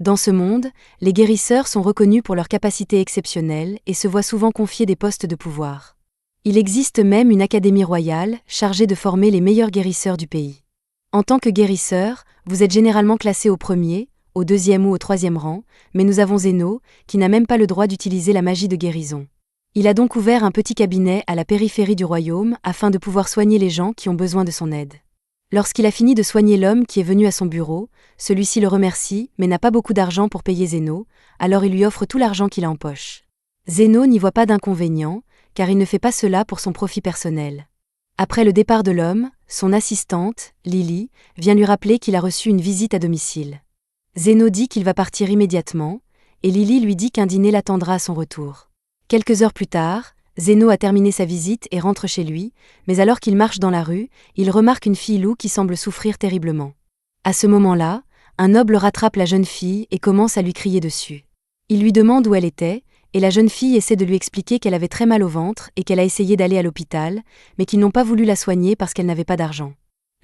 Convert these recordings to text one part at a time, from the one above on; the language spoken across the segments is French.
Dans ce monde, les guérisseurs sont reconnus pour leurs capacités exceptionnelles et se voient souvent confier des postes de pouvoir. Il existe même une académie royale chargée de former les meilleurs guérisseurs du pays. En tant que guérisseur, vous êtes généralement classé au premier, au deuxième ou au troisième rang, mais nous avons Zeno, qui n'a même pas le droit d'utiliser la magie de guérison. Il a donc ouvert un petit cabinet à la périphérie du royaume afin de pouvoir soigner les gens qui ont besoin de son aide. Lorsqu'il a fini de soigner l'homme qui est venu à son bureau, celui-ci le remercie, mais n'a pas beaucoup d'argent pour payer Zeno, alors il lui offre tout l'argent qu'il a en poche. Zeno n'y voit pas d'inconvénient, car il ne fait pas cela pour son profit personnel. Après le départ de l'homme, son assistante, Lily, vient lui rappeler qu'il a reçu une visite à domicile. Zeno dit qu'il va partir immédiatement, et Lily lui dit qu'un dîner l'attendra à son retour. Quelques heures plus tard, Zeno a terminé sa visite et rentre chez lui, mais alors qu'il marche dans la rue, il remarque une fille loup qui semble souffrir terriblement. À ce moment-là, un noble rattrape la jeune fille et commence à lui crier dessus. Il lui demande où elle était, et la jeune fille essaie de lui expliquer qu'elle avait très mal au ventre et qu'elle a essayé d'aller à l'hôpital, mais qu'ils n'ont pas voulu la soigner parce qu'elle n'avait pas d'argent.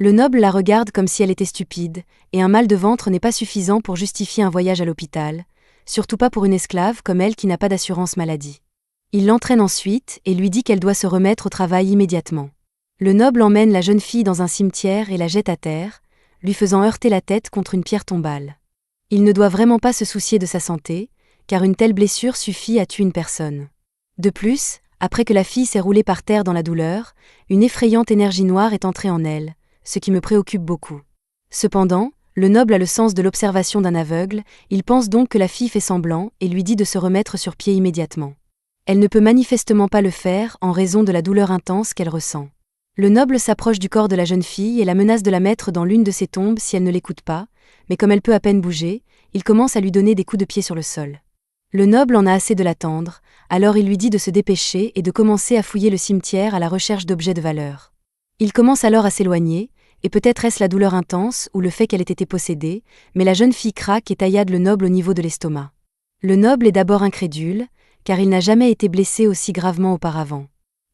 Le noble la regarde comme si elle était stupide, et un mal de ventre n'est pas suffisant pour justifier un voyage à l'hôpital, surtout pas pour une esclave comme elle qui n'a pas d'assurance maladie. Il l'entraîne ensuite et lui dit qu'elle doit se remettre au travail immédiatement. Le noble emmène la jeune fille dans un cimetière et la jette à terre, lui faisant heurter la tête contre une pierre tombale. Il ne doit vraiment pas se soucier de sa santé, car une telle blessure suffit à tuer une personne. De plus, après que la fille s'est roulée par terre dans la douleur, une effrayante énergie noire est entrée en elle, ce qui me préoccupe beaucoup. Cependant, le noble a le sens de l'observation d'un aveugle, il pense donc que la fille fait semblant et lui dit de se remettre sur pied immédiatement. Elle ne peut manifestement pas le faire en raison de la douleur intense qu'elle ressent. Le noble s'approche du corps de la jeune fille et la menace de la mettre dans l'une de ses tombes si elle ne l'écoute pas, mais comme elle peut à peine bouger, il commence à lui donner des coups de pied sur le sol. Le noble en a assez de l'attendre, alors il lui dit de se dépêcher et de commencer à fouiller le cimetière à la recherche d'objets de valeur. Il commence alors à s'éloigner, et peut-être est-ce la douleur intense ou le fait qu'elle ait été possédée, mais la jeune fille craque et taillade le noble au niveau de l'estomac. Le noble est d'abord incrédule, car il n'a jamais été blessé aussi gravement auparavant.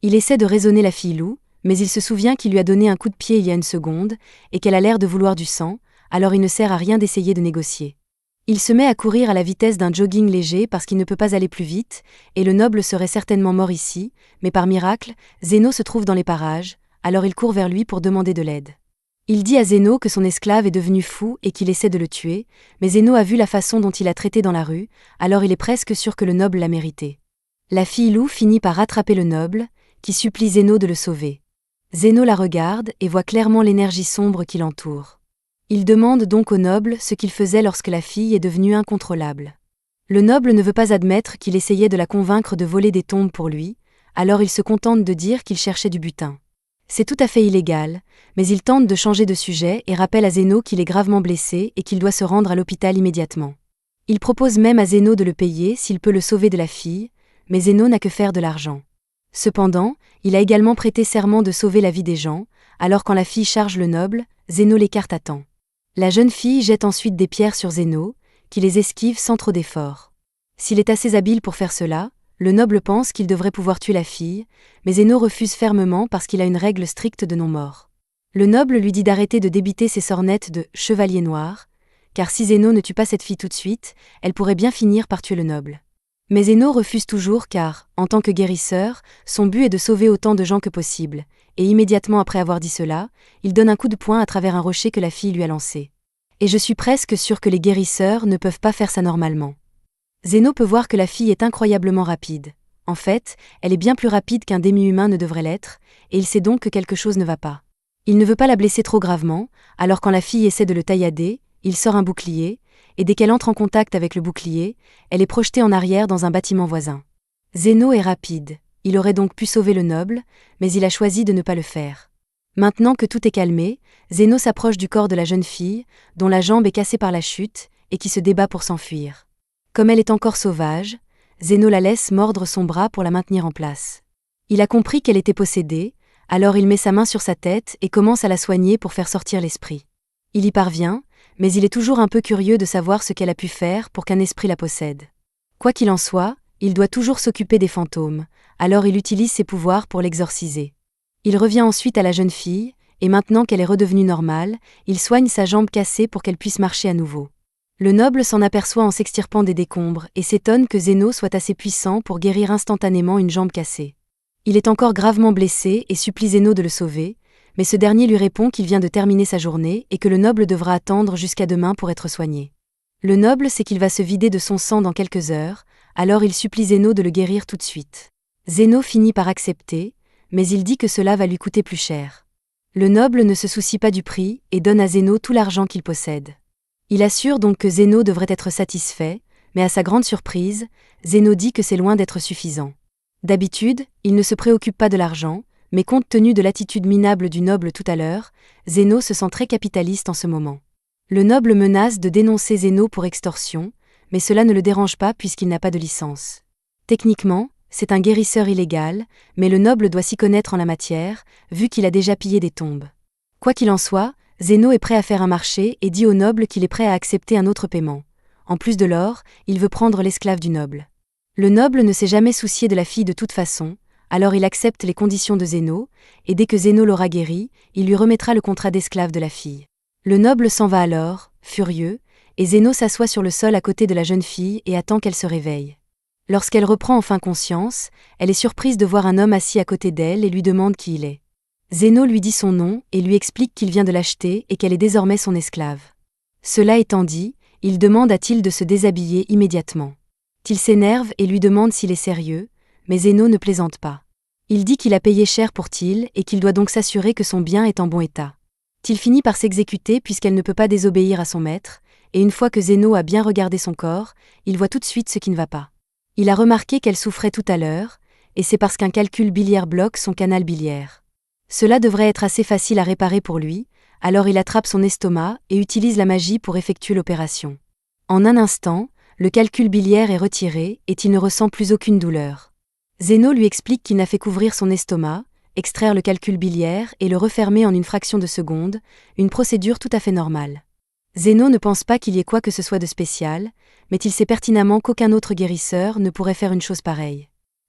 Il essaie de raisonner la fille loup, mais il se souvient qu'il lui a donné un coup de pied il y a une seconde, et qu'elle a l'air de vouloir du sang, alors il ne sert à rien d'essayer de négocier. Il se met à courir à la vitesse d'un jogging léger parce qu'il ne peut pas aller plus vite, et le noble serait certainement mort ici, mais par miracle, Zeno se trouve dans les parages, alors il court vers lui pour demander de l'aide. Il dit à Zeno que son esclave est devenu fou et qu'il essaie de le tuer, mais Zeno a vu la façon dont il a traité dans la rue, alors il est presque sûr que le noble l'a mérité. La fille loup finit par rattraper le noble, qui supplie Zeno de le sauver. Zeno la regarde et voit clairement l'énergie sombre qui l'entoure. Il demande donc au noble ce qu'il faisait lorsque la fille est devenue incontrôlable. Le noble ne veut pas admettre qu'il essayait de la convaincre de voler des tombes pour lui, alors il se contente de dire qu'il cherchait du butin. C'est tout à fait illégal, mais il tente de changer de sujet et rappelle à Zeno qu'il est gravement blessé et qu'il doit se rendre à l'hôpital immédiatement. Il propose même à Zeno de le payer s'il peut le sauver de la fille, mais Zeno n'a que faire de l'argent. Cependant, il a également prêté serment de sauver la vie des gens, alors quand la fille charge le noble, Zeno l'écarte à temps. La jeune fille jette ensuite des pierres sur Zeno, qui les esquive sans trop d'effort. S'il est assez habile pour faire cela, le noble pense qu'il devrait pouvoir tuer la fille, mais Zeno refuse fermement parce qu'il a une règle stricte de non-mort. Le noble lui dit d'arrêter de débiter ses sornettes de « chevalier noir », car si Zeno ne tue pas cette fille tout de suite, elle pourrait bien finir par tuer le noble. Mais Zeno refuse toujours car, en tant que guérisseur, son but est de sauver autant de gens que possible, et immédiatement après avoir dit cela, il donne un coup de poing à travers un rocher que la fille lui a lancé. Et je suis presque sûr que les guérisseurs ne peuvent pas faire ça normalement. Zeno peut voir que la fille est incroyablement rapide. En fait, elle est bien plus rapide qu'un demi-humain ne devrait l'être, et il sait donc que quelque chose ne va pas. Il ne veut pas la blesser trop gravement, alors quand la fille essaie de le taillader, il sort un bouclier, et dès qu'elle entre en contact avec le bouclier, elle est projetée en arrière dans un bâtiment voisin. Zeno est rapide, il aurait donc pu sauver le noble, mais il a choisi de ne pas le faire. Maintenant que tout est calmé, Zeno s'approche du corps de la jeune fille, dont la jambe est cassée par la chute, et qui se débat pour s'enfuir. Comme elle est encore sauvage, Zeno la laisse mordre son bras pour la maintenir en place. Il a compris qu'elle était possédée, alors il met sa main sur sa tête et commence à la soigner pour faire sortir l'esprit. Il y parvient, mais il est toujours un peu curieux de savoir ce qu'elle a pu faire pour qu'un esprit la possède. Quoi qu'il en soit, il doit toujours s'occuper des fantômes, alors il utilise ses pouvoirs pour l'exorciser. Il revient ensuite à la jeune fille, et maintenant qu'elle est redevenue normale, il soigne sa jambe cassée pour qu'elle puisse marcher à nouveau. Le noble s'en aperçoit en s'extirpant des décombres et s'étonne que Zéno soit assez puissant pour guérir instantanément une jambe cassée. Il est encore gravement blessé et supplie Zéno de le sauver, mais ce dernier lui répond qu'il vient de terminer sa journée et que le noble devra attendre jusqu'à demain pour être soigné. Le noble sait qu'il va se vider de son sang dans quelques heures, alors il supplie Zéno de le guérir tout de suite. Zéno finit par accepter, mais il dit que cela va lui coûter plus cher. Le noble ne se soucie pas du prix et donne à Zéno tout l'argent qu'il possède. Il assure donc que Zéno devrait être satisfait, mais à sa grande surprise, Zéno dit que c'est loin d'être suffisant. D'habitude, il ne se préoccupe pas de l'argent, mais compte tenu de l'attitude minable du noble tout à l'heure, Zéno se sent très capitaliste en ce moment. Le noble menace de dénoncer Zéno pour extorsion, mais cela ne le dérange pas puisqu'il n'a pas de licence. Techniquement, c'est un guérisseur illégal, mais le noble doit s'y connaître en la matière, vu qu'il a déjà pillé des tombes. Quoi qu'il en soit, Zéno est prêt à faire un marché et dit au noble qu'il est prêt à accepter un autre paiement. En plus de l'or, il veut prendre l'esclave du noble. Le noble ne s'est jamais soucié de la fille de toute façon, alors il accepte les conditions de Zéno, et dès que Zéno l'aura guéri, il lui remettra le contrat d'esclave de la fille. Le noble s'en va alors, furieux, et Zéno s'assoit sur le sol à côté de la jeune fille et attend qu'elle se réveille. Lorsqu'elle reprend enfin conscience, elle est surprise de voir un homme assis à côté d'elle et lui demande qui il est. Zéno lui dit son nom et lui explique qu'il vient de l'acheter et qu'elle est désormais son esclave. Cela étant dit, il demande à Till de se déshabiller immédiatement. Till s'énerve et lui demande s'il est sérieux, mais Zéno ne plaisante pas. Il dit qu'il a payé cher pour Till et qu'il doit donc s'assurer que son bien est en bon état. Till finit par s'exécuter puisqu'elle ne peut pas désobéir à son maître, et une fois que Zéno a bien regardé son corps, il voit tout de suite ce qui ne va pas. Il a remarqué qu'elle souffrait tout à l'heure, et c'est parce qu'un calcul biliaire bloque son canal biliaire. Cela devrait être assez facile à réparer pour lui, alors il attrape son estomac et utilise la magie pour effectuer l'opération. En un instant, le calcul biliaire est retiré et il ne ressent plus aucune douleur. Zéno lui explique qu'il n'a fait qu'ouvrir son estomac, extraire le calcul biliaire et le refermer en une fraction de seconde, une procédure tout à fait normale. Zéno ne pense pas qu'il y ait quoi que ce soit de spécial, mais il sait pertinemment qu'aucun autre guérisseur ne pourrait faire une chose pareille.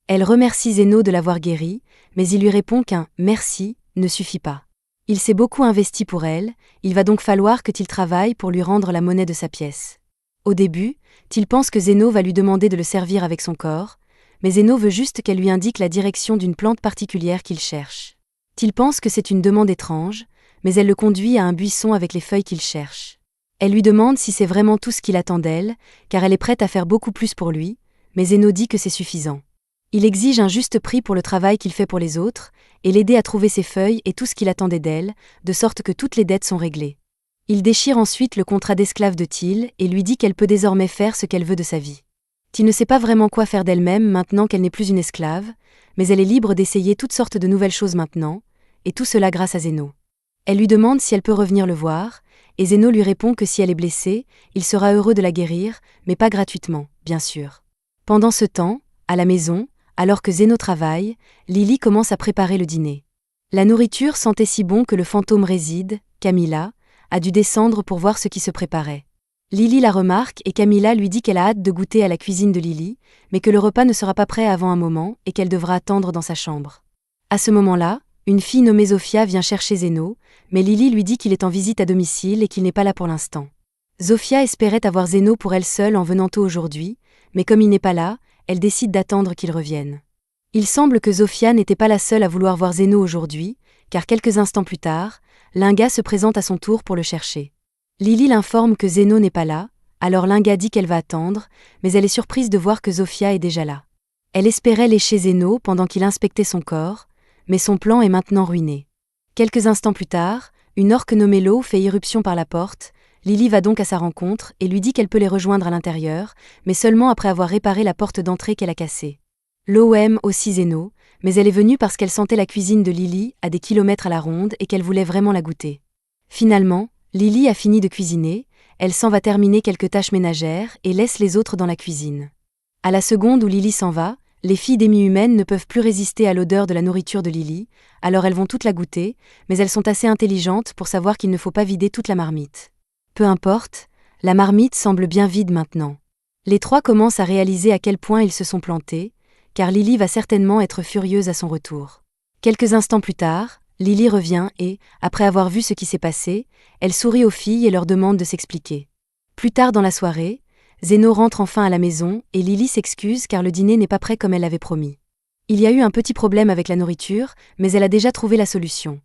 Elle remercie Zéno de l'avoir guéri, mais il lui répond qu'un « merci » ne suffit pas. Il s'est beaucoup investi pour elle, il va donc falloir que Till travaille pour lui rendre la monnaie de sa pièce. Au début, Till pense que Zéno va lui demander de le servir avec son corps, mais Zéno veut juste qu'elle lui indique la direction d'une plante particulière qu'il cherche. Till pense que c'est une demande étrange, mais elle le conduit à un buisson avec les feuilles qu'il cherche. Elle lui demande si c'est vraiment tout ce qu'il attend d'elle, car elle est prête à faire beaucoup plus pour lui, mais Zéno dit que c'est suffisant. Il exige un juste prix pour le travail qu'il fait pour les autres, et l'aider à trouver ses feuilles et tout ce qu'il attendait d'elle, de sorte que toutes les dettes sont réglées. Il déchire ensuite le contrat d'esclave de Till et lui dit qu'elle peut désormais faire ce qu'elle veut de sa vie. Till ne sait pas vraiment quoi faire d'elle-même maintenant qu'elle n'est plus une esclave, mais elle est libre d'essayer toutes sortes de nouvelles choses maintenant, et tout cela grâce à Zéno. Elle lui demande si elle peut revenir le voir, et Zéno lui répond que si elle est blessée, il sera heureux de la guérir, mais pas gratuitement, bien sûr. Pendant ce temps, à la maison, alors que Zéno travaille, Lily commence à préparer le dîner. La nourriture sentait si bon que le fantôme réside, Camilla, a dû descendre pour voir ce qui se préparait. Lily la remarque et Camilla lui dit qu'elle a hâte de goûter à la cuisine de Lily, mais que le repas ne sera pas prêt avant un moment et qu'elle devra attendre dans sa chambre. À ce moment-là, une fille nommée Zofia vient chercher Zéno, mais Lily lui dit qu'il est en visite à domicile et qu'il n'est pas là pour l'instant. Zofia espérait avoir Zéno pour elle seule en venant tôt aujourd'hui, mais comme il n'est pas là, elle décide d'attendre qu'il revienne. Il semble que Zofia n'était pas la seule à vouloir voir Zéno aujourd'hui, car quelques instants plus tard, Linga se présente à son tour pour le chercher. Lily l'informe que Zéno n'est pas là, alors Linga dit qu'elle va attendre, mais elle est surprise de voir que Zofia est déjà là. Elle espérait lécher Zéno pendant qu'il inspectait son corps, mais son plan est maintenant ruiné. Quelques instants plus tard, une orque nommée Lo fait irruption par la porte. Lily va donc à sa rencontre et lui dit qu'elle peut les rejoindre à l'intérieur, mais seulement après avoir réparé la porte d'entrée qu'elle a cassée. Lo aime aussi Zéno, mais elle est venue parce qu'elle sentait la cuisine de Lily à des kilomètres à la ronde et qu'elle voulait vraiment la goûter. Finalement, Lily a fini de cuisiner, elle s'en va terminer quelques tâches ménagères et laisse les autres dans la cuisine. À la seconde où Lily s'en va, les filles demi-humaines ne peuvent plus résister à l'odeur de la nourriture de Lily, alors elles vont toutes la goûter, mais elles sont assez intelligentes pour savoir qu'il ne faut pas vider toute la marmite. Peu importe, la marmite semble bien vide maintenant. Les trois commencent à réaliser à quel point ils se sont plantés, car Lily va certainement être furieuse à son retour. Quelques instants plus tard, Lily revient et, après avoir vu ce qui s'est passé, elle sourit aux filles et leur demande de s'expliquer. Plus tard dans la soirée, Zeno rentre enfin à la maison et Lily s'excuse car le dîner n'est pas prêt comme elle l'avait promis. Il y a eu un petit problème avec la nourriture, mais elle a déjà trouvé la solution.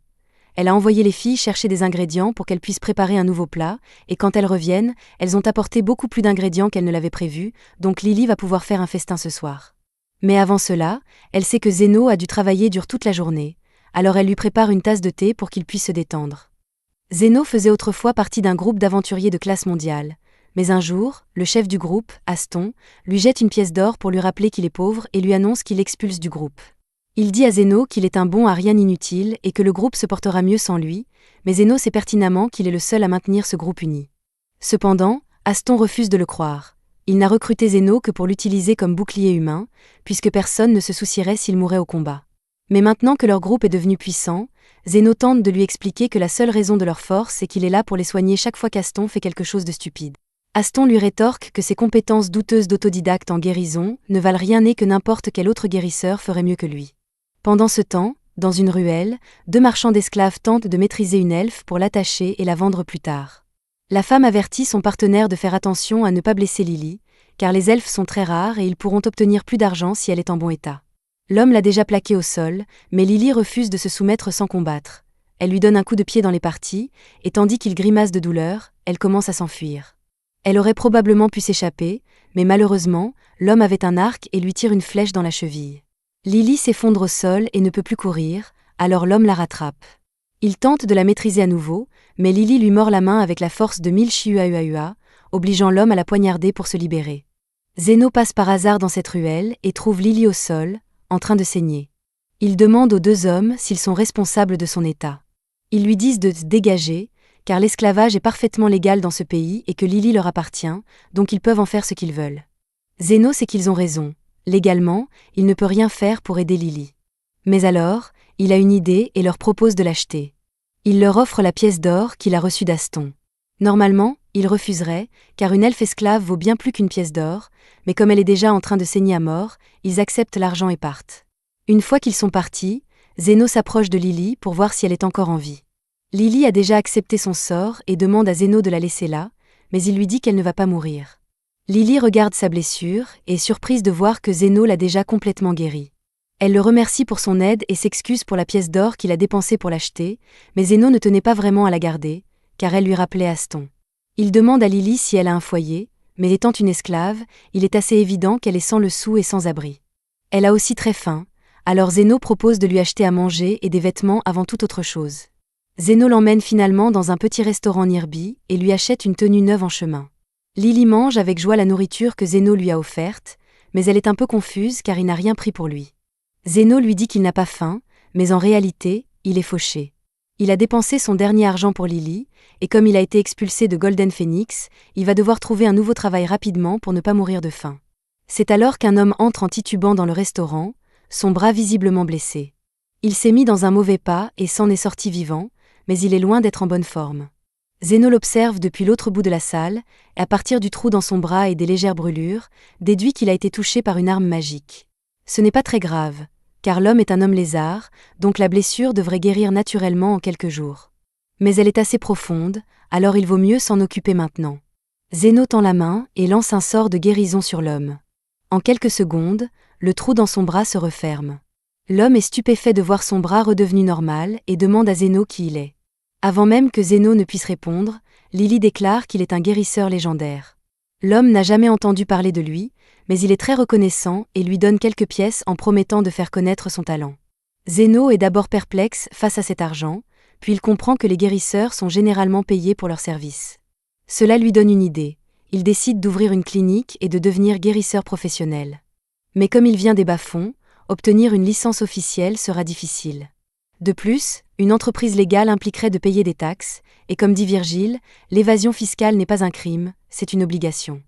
Elle a envoyé les filles chercher des ingrédients pour qu'elles puissent préparer un nouveau plat, et quand elles reviennent, elles ont apporté beaucoup plus d'ingrédients qu'elles ne l'avaient prévu, donc Lily va pouvoir faire un festin ce soir. Mais avant cela, elle sait que Zeno a dû travailler dur toute la journée, alors elle lui prépare une tasse de thé pour qu'il puisse se détendre. Zeno faisait autrefois partie d'un groupe d'aventuriers de classe mondiale, mais un jour, le chef du groupe, Aston, lui jette une pièce d'or pour lui rappeler qu'il est pauvre et lui annonce qu'il l'expulse du groupe. Il dit à Zeno qu'il est un bon à rien inutile et que le groupe se portera mieux sans lui, mais Zeno sait pertinemment qu'il est le seul à maintenir ce groupe uni. Cependant, Aston refuse de le croire. Il n'a recruté Zeno que pour l'utiliser comme bouclier humain, puisque personne ne se soucierait s'il mourait au combat. Mais maintenant que leur groupe est devenu puissant, Zeno tente de lui expliquer que la seule raison de leur force est qu'il est là pour les soigner chaque fois qu'Aston fait quelque chose de stupide. Aston lui rétorque que ses compétences douteuses d'autodidacte en guérison ne valent rien et que n'importe quel autre guérisseur ferait mieux que lui. Pendant ce temps, dans une ruelle, 2 marchands d'esclaves tentent de maîtriser une elfe pour l'attacher et la vendre plus tard. La femme avertit son partenaire de faire attention à ne pas blesser Lily, car les elfes sont très rares et ils pourront obtenir plus d'argent si elle est en bon état. L'homme l'a déjà plaquée au sol, mais Lily refuse de se soumettre sans combattre. Elle lui donne un coup de pied dans les parties, et tandis qu'il grimace de douleur, elle commence à s'enfuir. Elle aurait probablement pu s'échapper, mais malheureusement, l'homme avait un arc et lui tire une flèche dans la cheville. Lily s'effondre au sol et ne peut plus courir, alors l'homme la rattrape. Il tente de la maîtriser à nouveau, mais Lily lui mord la main avec la force de 1000 chihuahuas, obligeant l'homme à la poignarder pour se libérer. Zeno passe par hasard dans cette ruelle et trouve Lily au sol, en train de saigner. Il demande aux 2 hommes s'ils sont responsables de son état. Ils lui disent de se dégager, car l'esclavage est parfaitement légal dans ce pays et que Lily leur appartient, donc ils peuvent en faire ce qu'ils veulent. Zeno sait qu'ils ont raison. Légalement, il ne peut rien faire pour aider Lily. Mais alors, il a une idée et leur propose de l'acheter. Il leur offre la pièce d'or qu'il a reçue d'Aston. Normalement, il refuserait, car une elfe esclave vaut bien plus qu'une pièce d'or, mais comme elle est déjà en train de saigner à mort, ils acceptent l'argent et partent. Une fois qu'ils sont partis, Zeno s'approche de Lily pour voir si elle est encore en vie. Lily a déjà accepté son sort et demande à Zeno de la laisser là, mais il lui dit qu'elle ne va pas mourir. Lily regarde sa blessure et est surprise de voir que Zeno l'a déjà complètement guérie. Elle le remercie pour son aide et s'excuse pour la pièce d'or qu'il a dépensée pour l'acheter, mais Zeno ne tenait pas vraiment à la garder, car elle lui rappelait Aston. Il demande à Lily si elle a un foyer, mais étant une esclave, il est assez évident qu'elle est sans le sou et sans abri. Elle a aussi très faim, alors Zeno propose de lui acheter à manger et des vêtements avant toute autre chose. Zeno l'emmène finalement dans un petit restaurant nearby et lui achète une tenue neuve en chemin. Lily mange avec joie la nourriture que Zeno lui a offerte, mais elle est un peu confuse car il n'a rien pris pour lui. Zeno lui dit qu'il n'a pas faim, mais en réalité, il est fauché. Il a dépensé son dernier argent pour Lily, et comme il a été expulsé de Golden Phoenix, il va devoir trouver un nouveau travail rapidement pour ne pas mourir de faim. C'est alors qu'un homme entre en titubant dans le restaurant, son bras visiblement blessé. Il s'est mis dans un mauvais pas et s'en est sorti vivant, mais il est loin d'être en bonne forme. Zeno l'observe depuis l'autre bout de la salle, et à partir du trou dans son bras et des légères brûlures, déduit qu'il a été touché par une arme magique. Ce n'est pas très grave, car l'homme est un homme lézard, donc la blessure devrait guérir naturellement en quelques jours. Mais elle est assez profonde, alors il vaut mieux s'en occuper maintenant. Zeno tend la main et lance un sort de guérison sur l'homme. En quelques secondes, le trou dans son bras se referme. L'homme est stupéfait de voir son bras redevenu normal et demande à Zeno qui il est. Avant même que Zeno ne puisse répondre, Lily déclare qu'il est un guérisseur légendaire. L'homme n'a jamais entendu parler de lui, mais il est très reconnaissant et lui donne quelques pièces en promettant de faire connaître son talent. Zeno est d'abord perplexe face à cet argent, puis il comprend que les guérisseurs sont généralement payés pour leurs services. Cela lui donne une idée. Il décide d'ouvrir une clinique et de devenir guérisseur professionnel. Mais comme il vient des bas-fonds, obtenir une licence officielle sera difficile. De plus, une entreprise légale impliquerait de payer des taxes, et comme dit Virgile, l'évasion fiscale n'est pas un crime, c'est une obligation.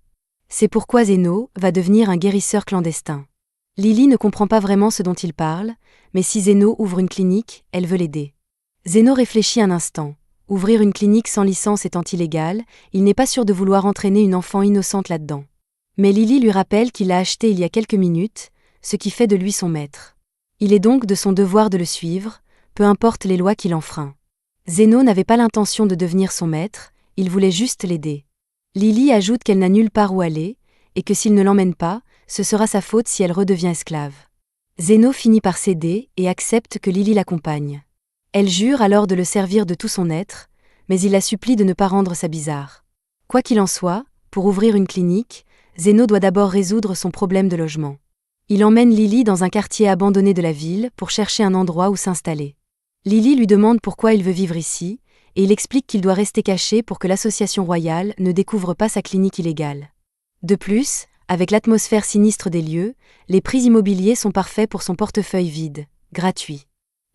C'est pourquoi Zeno va devenir un guérisseur clandestin. Lily ne comprend pas vraiment ce dont il parle, mais si Zeno ouvre une clinique, elle veut l'aider. Zeno réfléchit un instant. Ouvrir une clinique sans licence étant illégal, il n'est pas sûr de vouloir entraîner une enfant innocente là-dedans. Mais Lily lui rappelle qu'il l'a acheté il y a quelques minutes, ce qui fait de lui son maître. Il est donc de son devoir de le suivre, peu importe les lois qu'il enfreint. Zeno n'avait pas l'intention de devenir son maître, il voulait juste l'aider. Lily ajoute qu'elle n'a nulle part où aller, et que s'il ne l'emmène pas, ce sera sa faute si elle redevient esclave. Zeno finit par céder et accepte que Lily l'accompagne. Elle jure alors de le servir de tout son être, mais il la supplie de ne pas rendre ça bizarre. Quoi qu'il en soit, pour ouvrir une clinique, Zeno doit d'abord résoudre son problème de logement. Il emmène Lily dans un quartier abandonné de la ville pour chercher un endroit où s'installer. Lily lui demande pourquoi il veut vivre ici, et il explique qu'il doit rester caché pour que l'association royale ne découvre pas sa clinique illégale. De plus, avec l'atmosphère sinistre des lieux, les prix immobiliers sont parfaits pour son portefeuille vide, gratuit.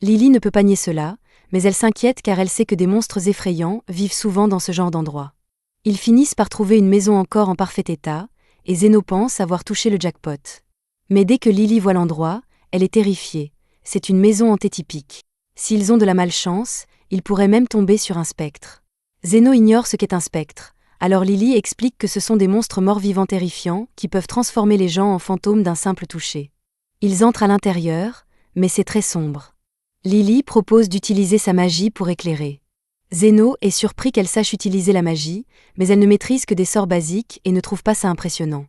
Lily ne peut pas nier cela, mais elle s'inquiète car elle sait que des monstres effrayants vivent souvent dans ce genre d'endroit. Ils finissent par trouver une maison encore en parfait état, et Zeno pense avoir touché le jackpot. Mais dès que Lily voit l'endroit, elle est terrifiée. C'est une maison antétypique. S'ils ont de la malchance, ils pourraient même tomber sur un spectre. Zeno ignore ce qu'est un spectre, alors Lily explique que ce sont des monstres morts-vivants terrifiants qui peuvent transformer les gens en fantômes d'un simple toucher. Ils entrent à l'intérieur, mais c'est très sombre. Lily propose d'utiliser sa magie pour éclairer. Zeno est surpris qu'elle sache utiliser la magie, mais elle ne maîtrise que des sorts basiques et ne trouve pas ça impressionnant.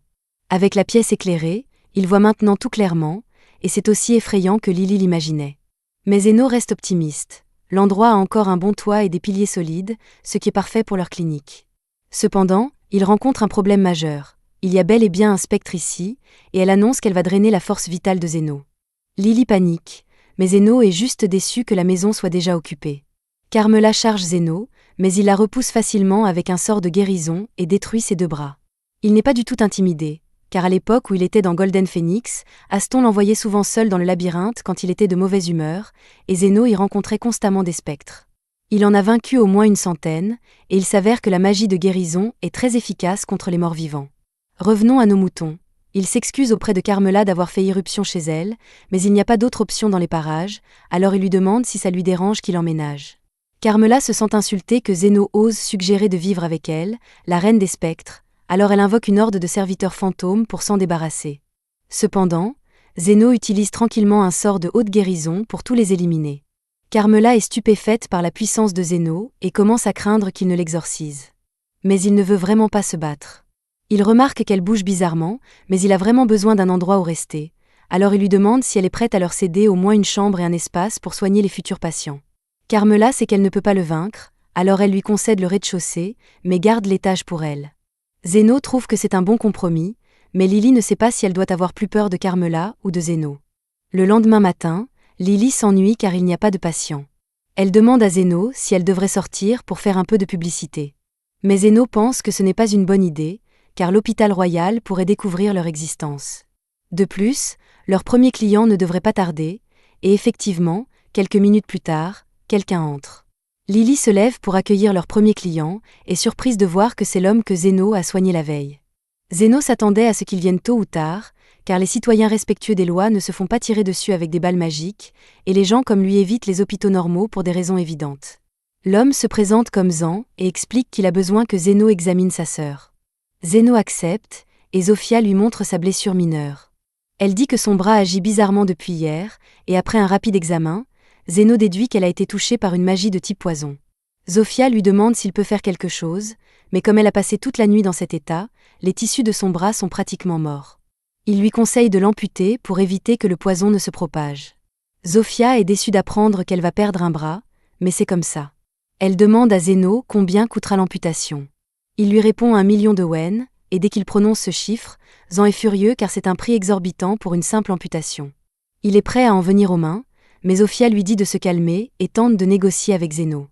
Avec la pièce éclairée, il voit maintenant tout clairement, et c'est aussi effrayant que Lily l'imaginait. Mais Zeno reste optimiste. L'endroit a encore un bon toit et des piliers solides, ce qui est parfait pour leur clinique. Cependant, il rencontre un problème majeur. Il y a bel et bien un spectre ici, et elle annonce qu'elle va drainer la force vitale de Zeno. Lily panique, mais Zeno est juste déçu que la maison soit déjà occupée. Carmela charge Zeno, mais il la repousse facilement avec un sort de guérison et détruit ses deux bras. Il n'est pas du tout intimidé, car à l'époque où il était dans Golden Phoenix, Aston l'envoyait souvent seul dans le labyrinthe quand il était de mauvaise humeur, et Zeno y rencontrait constamment des spectres. Il en a vaincu au moins une centaine, et il s'avère que la magie de guérison est très efficace contre les morts-vivants. Revenons à nos moutons. Il s'excuse auprès de Carmela d'avoir fait irruption chez elle, mais il n'y a pas d'autre option dans les parages, alors il lui demande si ça lui dérange qu'il emménage. Carmela se sent insultée que Zeno ose suggérer de vivre avec elle, la reine des spectres, alors elle invoque une horde de serviteurs fantômes pour s'en débarrasser. Cependant, Zeno utilise tranquillement un sort de haute guérison pour tous les éliminer. Carmela est stupéfaite par la puissance de Zeno et commence à craindre qu'il ne l'exorcise. Mais il ne veut vraiment pas se battre. Il remarque qu'elle bouge bizarrement, mais il a vraiment besoin d'un endroit où rester, alors il lui demande si elle est prête à leur céder au moins une chambre et un espace pour soigner les futurs patients. Carmela sait qu'elle ne peut pas le vaincre, alors elle lui concède le rez-de-chaussée, mais garde l'étage pour elle. Zeno trouve que c'est un bon compromis, mais Lily ne sait pas si elle doit avoir plus peur de Carmela ou de Zeno. Le lendemain matin, Lily s'ennuie car il n'y a pas de patients. Elle demande à Zeno si elle devrait sortir pour faire un peu de publicité. Mais Zeno pense que ce n'est pas une bonne idée, car l'hôpital royal pourrait découvrir leur existence. De plus, leur premier client ne devrait pas tarder, et effectivement, quelques minutes plus tard, quelqu'un entre. Lily se lève pour accueillir leur premier client, et surprise de voir que c'est l'homme que Zeno a soigné la veille. Zeno s'attendait à ce qu'il vienne tôt ou tard, car les citoyens respectueux des lois ne se font pas tirer dessus avec des balles magiques, et les gens comme lui évitent les hôpitaux normaux pour des raisons évidentes. L'homme se présente comme Zan et explique qu'il a besoin que Zeno examine sa sœur. Zeno accepte, et Zofia lui montre sa blessure mineure. Elle dit que son bras agit bizarrement depuis hier, et après un rapide examen, Zeno déduit qu'elle a été touchée par une magie de type poison. Zofia lui demande s'il peut faire quelque chose, mais comme elle a passé toute la nuit dans cet état, les tissus de son bras sont pratiquement morts. Il lui conseille de l'amputer pour éviter que le poison ne se propage. Zofia est déçue d'apprendre qu'elle va perdre un bras, mais c'est comme ça. Elle demande à Zeno combien coûtera l'amputation. Il lui répond 1 million de wen, et dès qu'il prononce ce chiffre, Zan est furieux car c'est un prix exorbitant pour une simple amputation. Il est prêt à en venir aux mains, mais Zofia lui dit de se calmer et tente de négocier avec Zeno.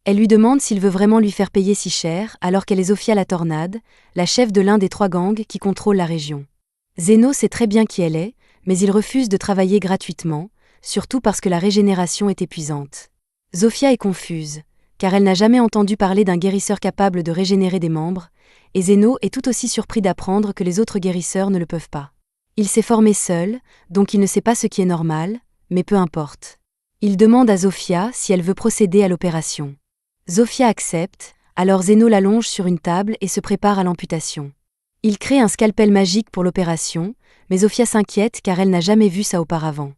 Elle lui demande s'il veut vraiment lui faire payer si cher alors qu'elle est Zofia la Tornade, la chef de l'un des 3 gangs qui contrôlent la région. Zeno sait très bien qui elle est, mais il refuse de travailler gratuitement, surtout parce que la régénération est épuisante. Zofia est confuse, car elle n'a jamais entendu parler d'un guérisseur capable de régénérer des membres, et Zeno est tout aussi surpris d'apprendre que les autres guérisseurs ne le peuvent pas. Il s'est formé seul, donc il ne sait pas ce qui est normal, mais peu importe. Il demande à Zofia si elle veut procéder à l'opération. Zofia accepte, alors Zeno l'allonge sur une table et se prépare à l'amputation. Il crée un scalpel magique pour l'opération, mais Zofia s'inquiète car elle n'a jamais vu ça auparavant.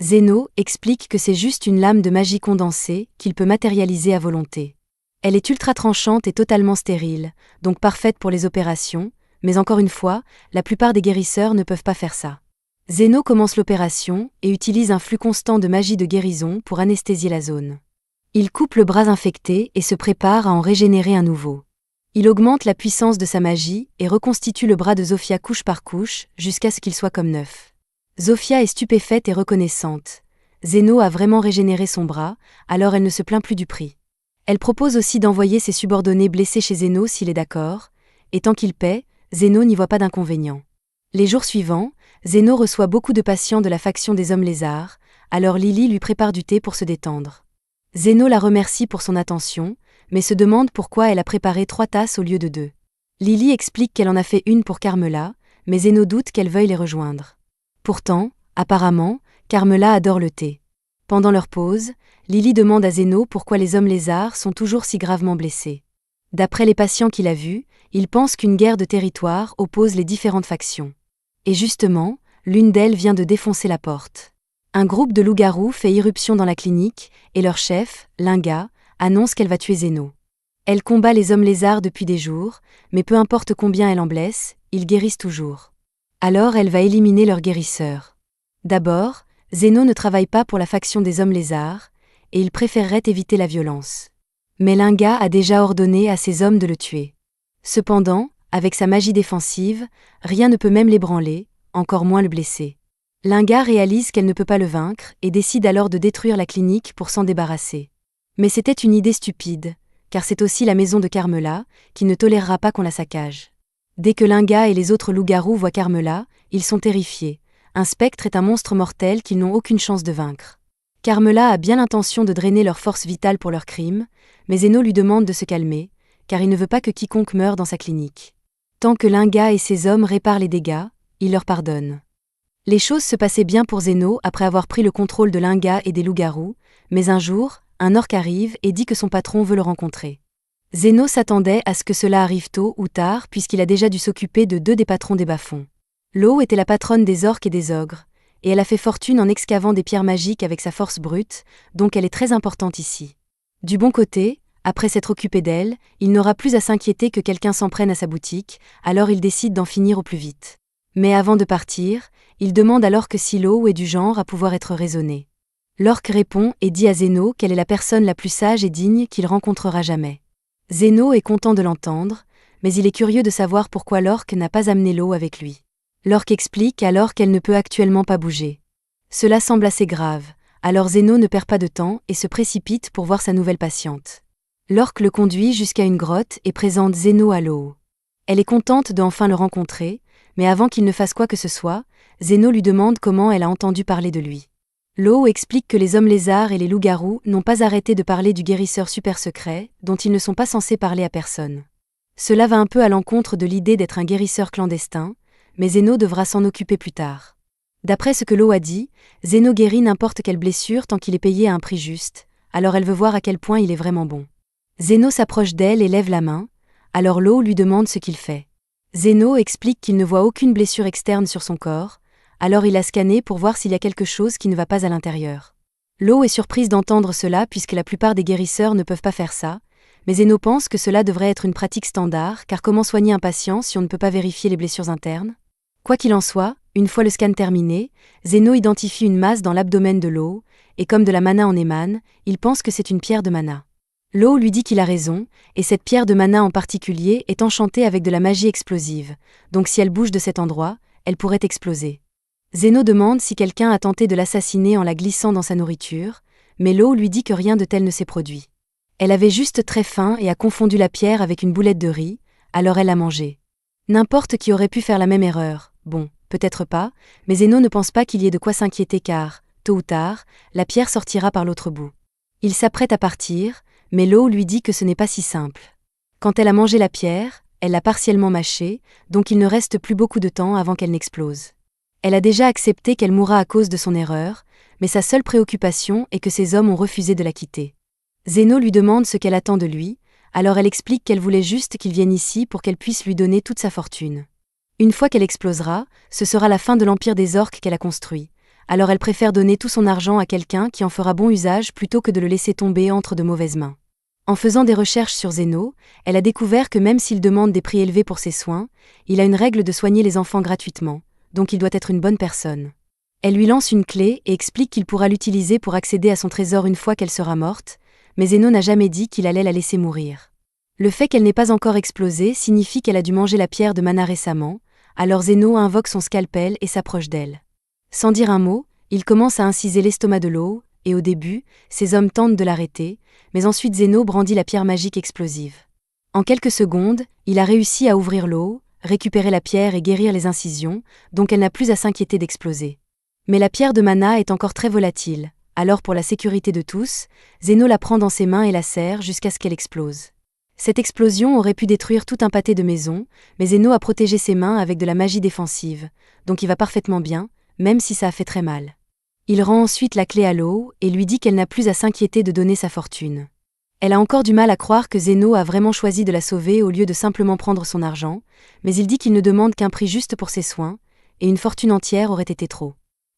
Zeno explique que c'est juste une lame de magie condensée qu'il peut matérialiser à volonté. Elle est ultra tranchante et totalement stérile, donc parfaite pour les opérations, mais encore une fois, la plupart des guérisseurs ne peuvent pas faire ça. Zeno commence l'opération et utilise un flux constant de magie de guérison pour anesthésier la zone. Il coupe le bras infecté et se prépare à en régénérer un nouveau. Il augmente la puissance de sa magie et reconstitue le bras de Zofia couche par couche jusqu'à ce qu'il soit comme neuf. Zofia est stupéfaite et reconnaissante. Zeno a vraiment régénéré son bras, alors elle ne se plaint plus du prix. Elle propose aussi d'envoyer ses subordonnés blessés chez Zeno s'il est d'accord, et tant qu'il paie, Zeno n'y voit pas d'inconvénient. Les jours suivants, Zeno reçoit beaucoup de patients de la faction des hommes lézards, alors Lily lui prépare du thé pour se détendre. Zeno la remercie pour son attention, mais se demande pourquoi elle a préparé 3 tasses au lieu de 2. Lily explique qu'elle en a fait une pour Carmela, mais Zeno doute qu'elle veuille les rejoindre. Pourtant, apparemment, Carmela adore le thé. Pendant leur pause, Lily demande à Zeno pourquoi les hommes lézards sont toujours si gravement blessés. D'après les patients qu'il a vus, il pense qu'une guerre de territoire oppose les différentes factions. Et justement, l'une d'elles vient de défoncer la porte. Un groupe de loups-garous fait irruption dans la clinique, et leur chef, Linga, annonce qu'elle va tuer Zeno. Elle combat les hommes lézards depuis des jours, mais peu importe combien elle en blesse, ils guérissent toujours. Alors elle va éliminer leurs guérisseurs. D'abord, Zeno ne travaille pas pour la faction des hommes lézards, et il préférerait éviter la violence. Mais Linga a déjà ordonné à ses hommes de le tuer. Cependant, avec sa magie défensive, rien ne peut même l'ébranler, encore moins le blesser. Linga réalise qu'elle ne peut pas le vaincre et décide alors de détruire la clinique pour s'en débarrasser. Mais c'était une idée stupide, car c'est aussi la maison de Carmela, qui ne tolérera pas qu'on la saccage. Dès que Linga et les autres loups-garous voient Carmela, ils sont terrifiés. Un spectre est un monstre mortel qu'ils n'ont aucune chance de vaincre. Carmela a bien l'intention de drainer leur force vitale pour leur crime, mais Zeno lui demande de se calmer, car il ne veut pas que quiconque meure dans sa clinique. Tant que Linga et ses hommes réparent les dégâts, il leur pardonne. Les choses se passaient bien pour Zeno après avoir pris le contrôle de Linga et des loups-garous, mais un jour, un orc arrive et dit que son patron veut le rencontrer. Zeno s'attendait à ce que cela arrive tôt ou tard puisqu'il a déjà dû s'occuper de 2 des patrons des bas-fonds. Lo était la patronne des orques et des ogres, et elle a fait fortune en excavant des pierres magiques avec sa force brute, donc elle est très importante ici. Du bon côté, après s'être occupé d'elle, il n'aura plus à s'inquiéter que quelqu'un s'en prenne à sa boutique, alors il décide d'en finir au plus vite. Mais avant de partir, il demande à l'orque si Lo est du genre à pouvoir être raisonné. L'orque répond et dit à Zeno qu'elle est la personne la plus sage et digne qu'il rencontrera jamais. Zeno est content de l'entendre, mais il est curieux de savoir pourquoi l'orque n'a pas amené Lo avec lui. L'orque explique alors qu'elle ne peut actuellement pas bouger. Cela semble assez grave, alors Zeno ne perd pas de temps et se précipite pour voir sa nouvelle patiente. L'orque le conduit jusqu'à une grotte et présente Zeno à Lo. Elle est contente de enfin le rencontrer, mais avant qu'il ne fasse quoi que ce soit, Zeno lui demande comment elle a entendu parler de lui. Lo explique que les hommes lézards et les loups-garous n'ont pas arrêté de parler du guérisseur super secret, dont ils ne sont pas censés parler à personne. Cela va un peu à l'encontre de l'idée d'être un guérisseur clandestin, mais Zeno devra s'en occuper plus tard. D'après ce que Lo a dit, Zeno guérit n'importe quelle blessure tant qu'il est payé à un prix juste, alors elle veut voir à quel point il est vraiment bon. Zeno s'approche d'elle et lève la main, alors Lo lui demande ce qu'il fait. Zeno explique qu'il ne voit aucune blessure externe sur son corps, alors il a scanné pour voir s'il y a quelque chose qui ne va pas à l'intérieur. Lo est surprise d'entendre cela puisque la plupart des guérisseurs ne peuvent pas faire ça, mais Zeno pense que cela devrait être une pratique standard car comment soigner un patient si on ne peut pas vérifier les blessures internes ? Quoi qu'il en soit, une fois le scan terminé, Zeno identifie une masse dans l'abdomen de Lo, et comme de la mana en émane, il pense que c'est une pierre de mana. Lo lui dit qu'il a raison, et cette pierre de mana en particulier est enchantée avec de la magie explosive, donc si elle bouge de cet endroit, elle pourrait exploser. Zeno demande si quelqu'un a tenté de l'assassiner en la glissant dans sa nourriture, mais Lo lui dit que rien de tel ne s'est produit. Elle avait juste très faim et a confondu la pierre avec une boulette de riz, alors elle l'a mangée. N'importe qui aurait pu faire la même erreur, bon, peut-être pas, mais Zeno ne pense pas qu'il y ait de quoi s'inquiéter car, tôt ou tard, la pierre sortira par l'autre bout. Il s'apprête à partir, mais Lo lui dit que ce n'est pas si simple. Quand elle a mangé la pierre, elle l'a partiellement mâchée, donc il ne reste plus beaucoup de temps avant qu'elle n'explose. Elle a déjà accepté qu'elle mourra à cause de son erreur, mais sa seule préoccupation est que ses hommes ont refusé de la quitter. Zeno lui demande ce qu'elle attend de lui, alors elle explique qu'elle voulait juste qu'il vienne ici pour qu'elle puisse lui donner toute sa fortune. Une fois qu'elle explosera, ce sera la fin de l'empire des orques qu'elle a construit, alors elle préfère donner tout son argent à quelqu'un qui en fera bon usage plutôt que de le laisser tomber entre de mauvaises mains. En faisant des recherches sur Zeno, elle a découvert que même s'il demande des prix élevés pour ses soins, il a une règle de soigner les enfants gratuitement, donc il doit être une bonne personne. Elle lui lance une clé et explique qu'il pourra l'utiliser pour accéder à son trésor une fois qu'elle sera morte, mais Zeno n'a jamais dit qu'il allait la laisser mourir. Le fait qu'elle n'ait pas encore explosé signifie qu'elle a dû manger la pierre de mana récemment, alors Zeno invoque son scalpel et s'approche d'elle. Sans dire un mot, il commence à inciser l'estomac de Law, et au début, ses hommes tentent de l'arrêter, mais ensuite Zeno brandit la pierre magique explosive. En quelques secondes, il a réussi à ouvrir Law, récupérer la pierre et guérir les incisions, donc elle n'a plus à s'inquiéter d'exploser. Mais la pierre de mana est encore très volatile, alors pour la sécurité de tous, Zeno la prend dans ses mains et la serre jusqu'à ce qu'elle explose. Cette explosion aurait pu détruire tout un pâté de maisons, mais Zeno a protégé ses mains avec de la magie défensive, donc il va parfaitement bien, même si ça a fait très mal. Il rend ensuite la clé à Law et lui dit qu'elle n'a plus à s'inquiéter de donner sa fortune. Elle a encore du mal à croire que Zeno a vraiment choisi de la sauver au lieu de simplement prendre son argent, mais il dit qu'il ne demande qu'un prix juste pour ses soins, et une fortune entière aurait été trop.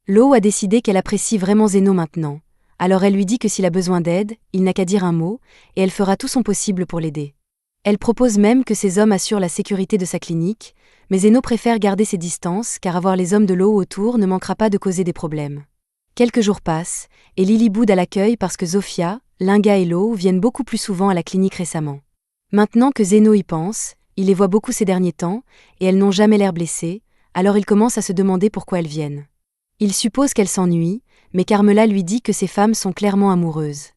Law a décidé qu'elle apprécie vraiment Zeno maintenant, alors elle lui dit que s'il a besoin d'aide, il n'a qu'à dire un mot, et elle fera tout son possible pour l'aider. Elle propose même que ses hommes assurent la sécurité de sa clinique, mais Zeno préfère garder ses distances car avoir les hommes de Law autour ne manquera pas de causer des problèmes. Quelques jours passent, et Lily boude à l'accueil parce que Zofia, Linga et Law viennent beaucoup plus souvent à la clinique récemment. Maintenant que Zeno y pense, il les voit beaucoup ces derniers temps, et elles n'ont jamais l'air blessées, alors il commence à se demander pourquoi elles viennent. Il suppose qu'elles s'ennuient, mais Carmela lui dit que ces femmes sont clairement amoureuses.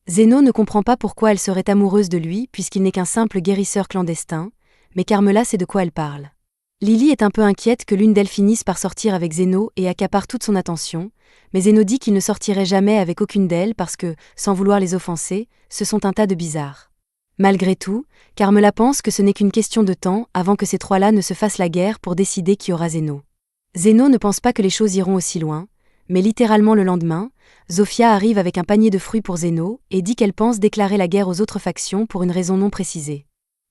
Zeno ne comprend pas pourquoi elle serait amoureuse de lui puisqu'il n'est qu'un simple guérisseur clandestin, mais Carmela sait de quoi elle parle. Lily est un peu inquiète que l'une d'elles finisse par sortir avec Zeno et accapare toute son attention, mais Zeno dit qu'il ne sortirait jamais avec aucune d'elles parce que, sans vouloir les offenser, ce sont un tas de bizarres. Malgré tout, Carmela pense que ce n'est qu'une question de temps avant que ces trois-là ne se fassent la guerre pour décider qui aura Zeno. Zeno ne pense pas que les choses iront aussi loin, mais littéralement le lendemain, Zofia arrive avec un panier de fruits pour Zeno et dit qu'elle pense déclarer la guerre aux autres factions pour une raison non précisée.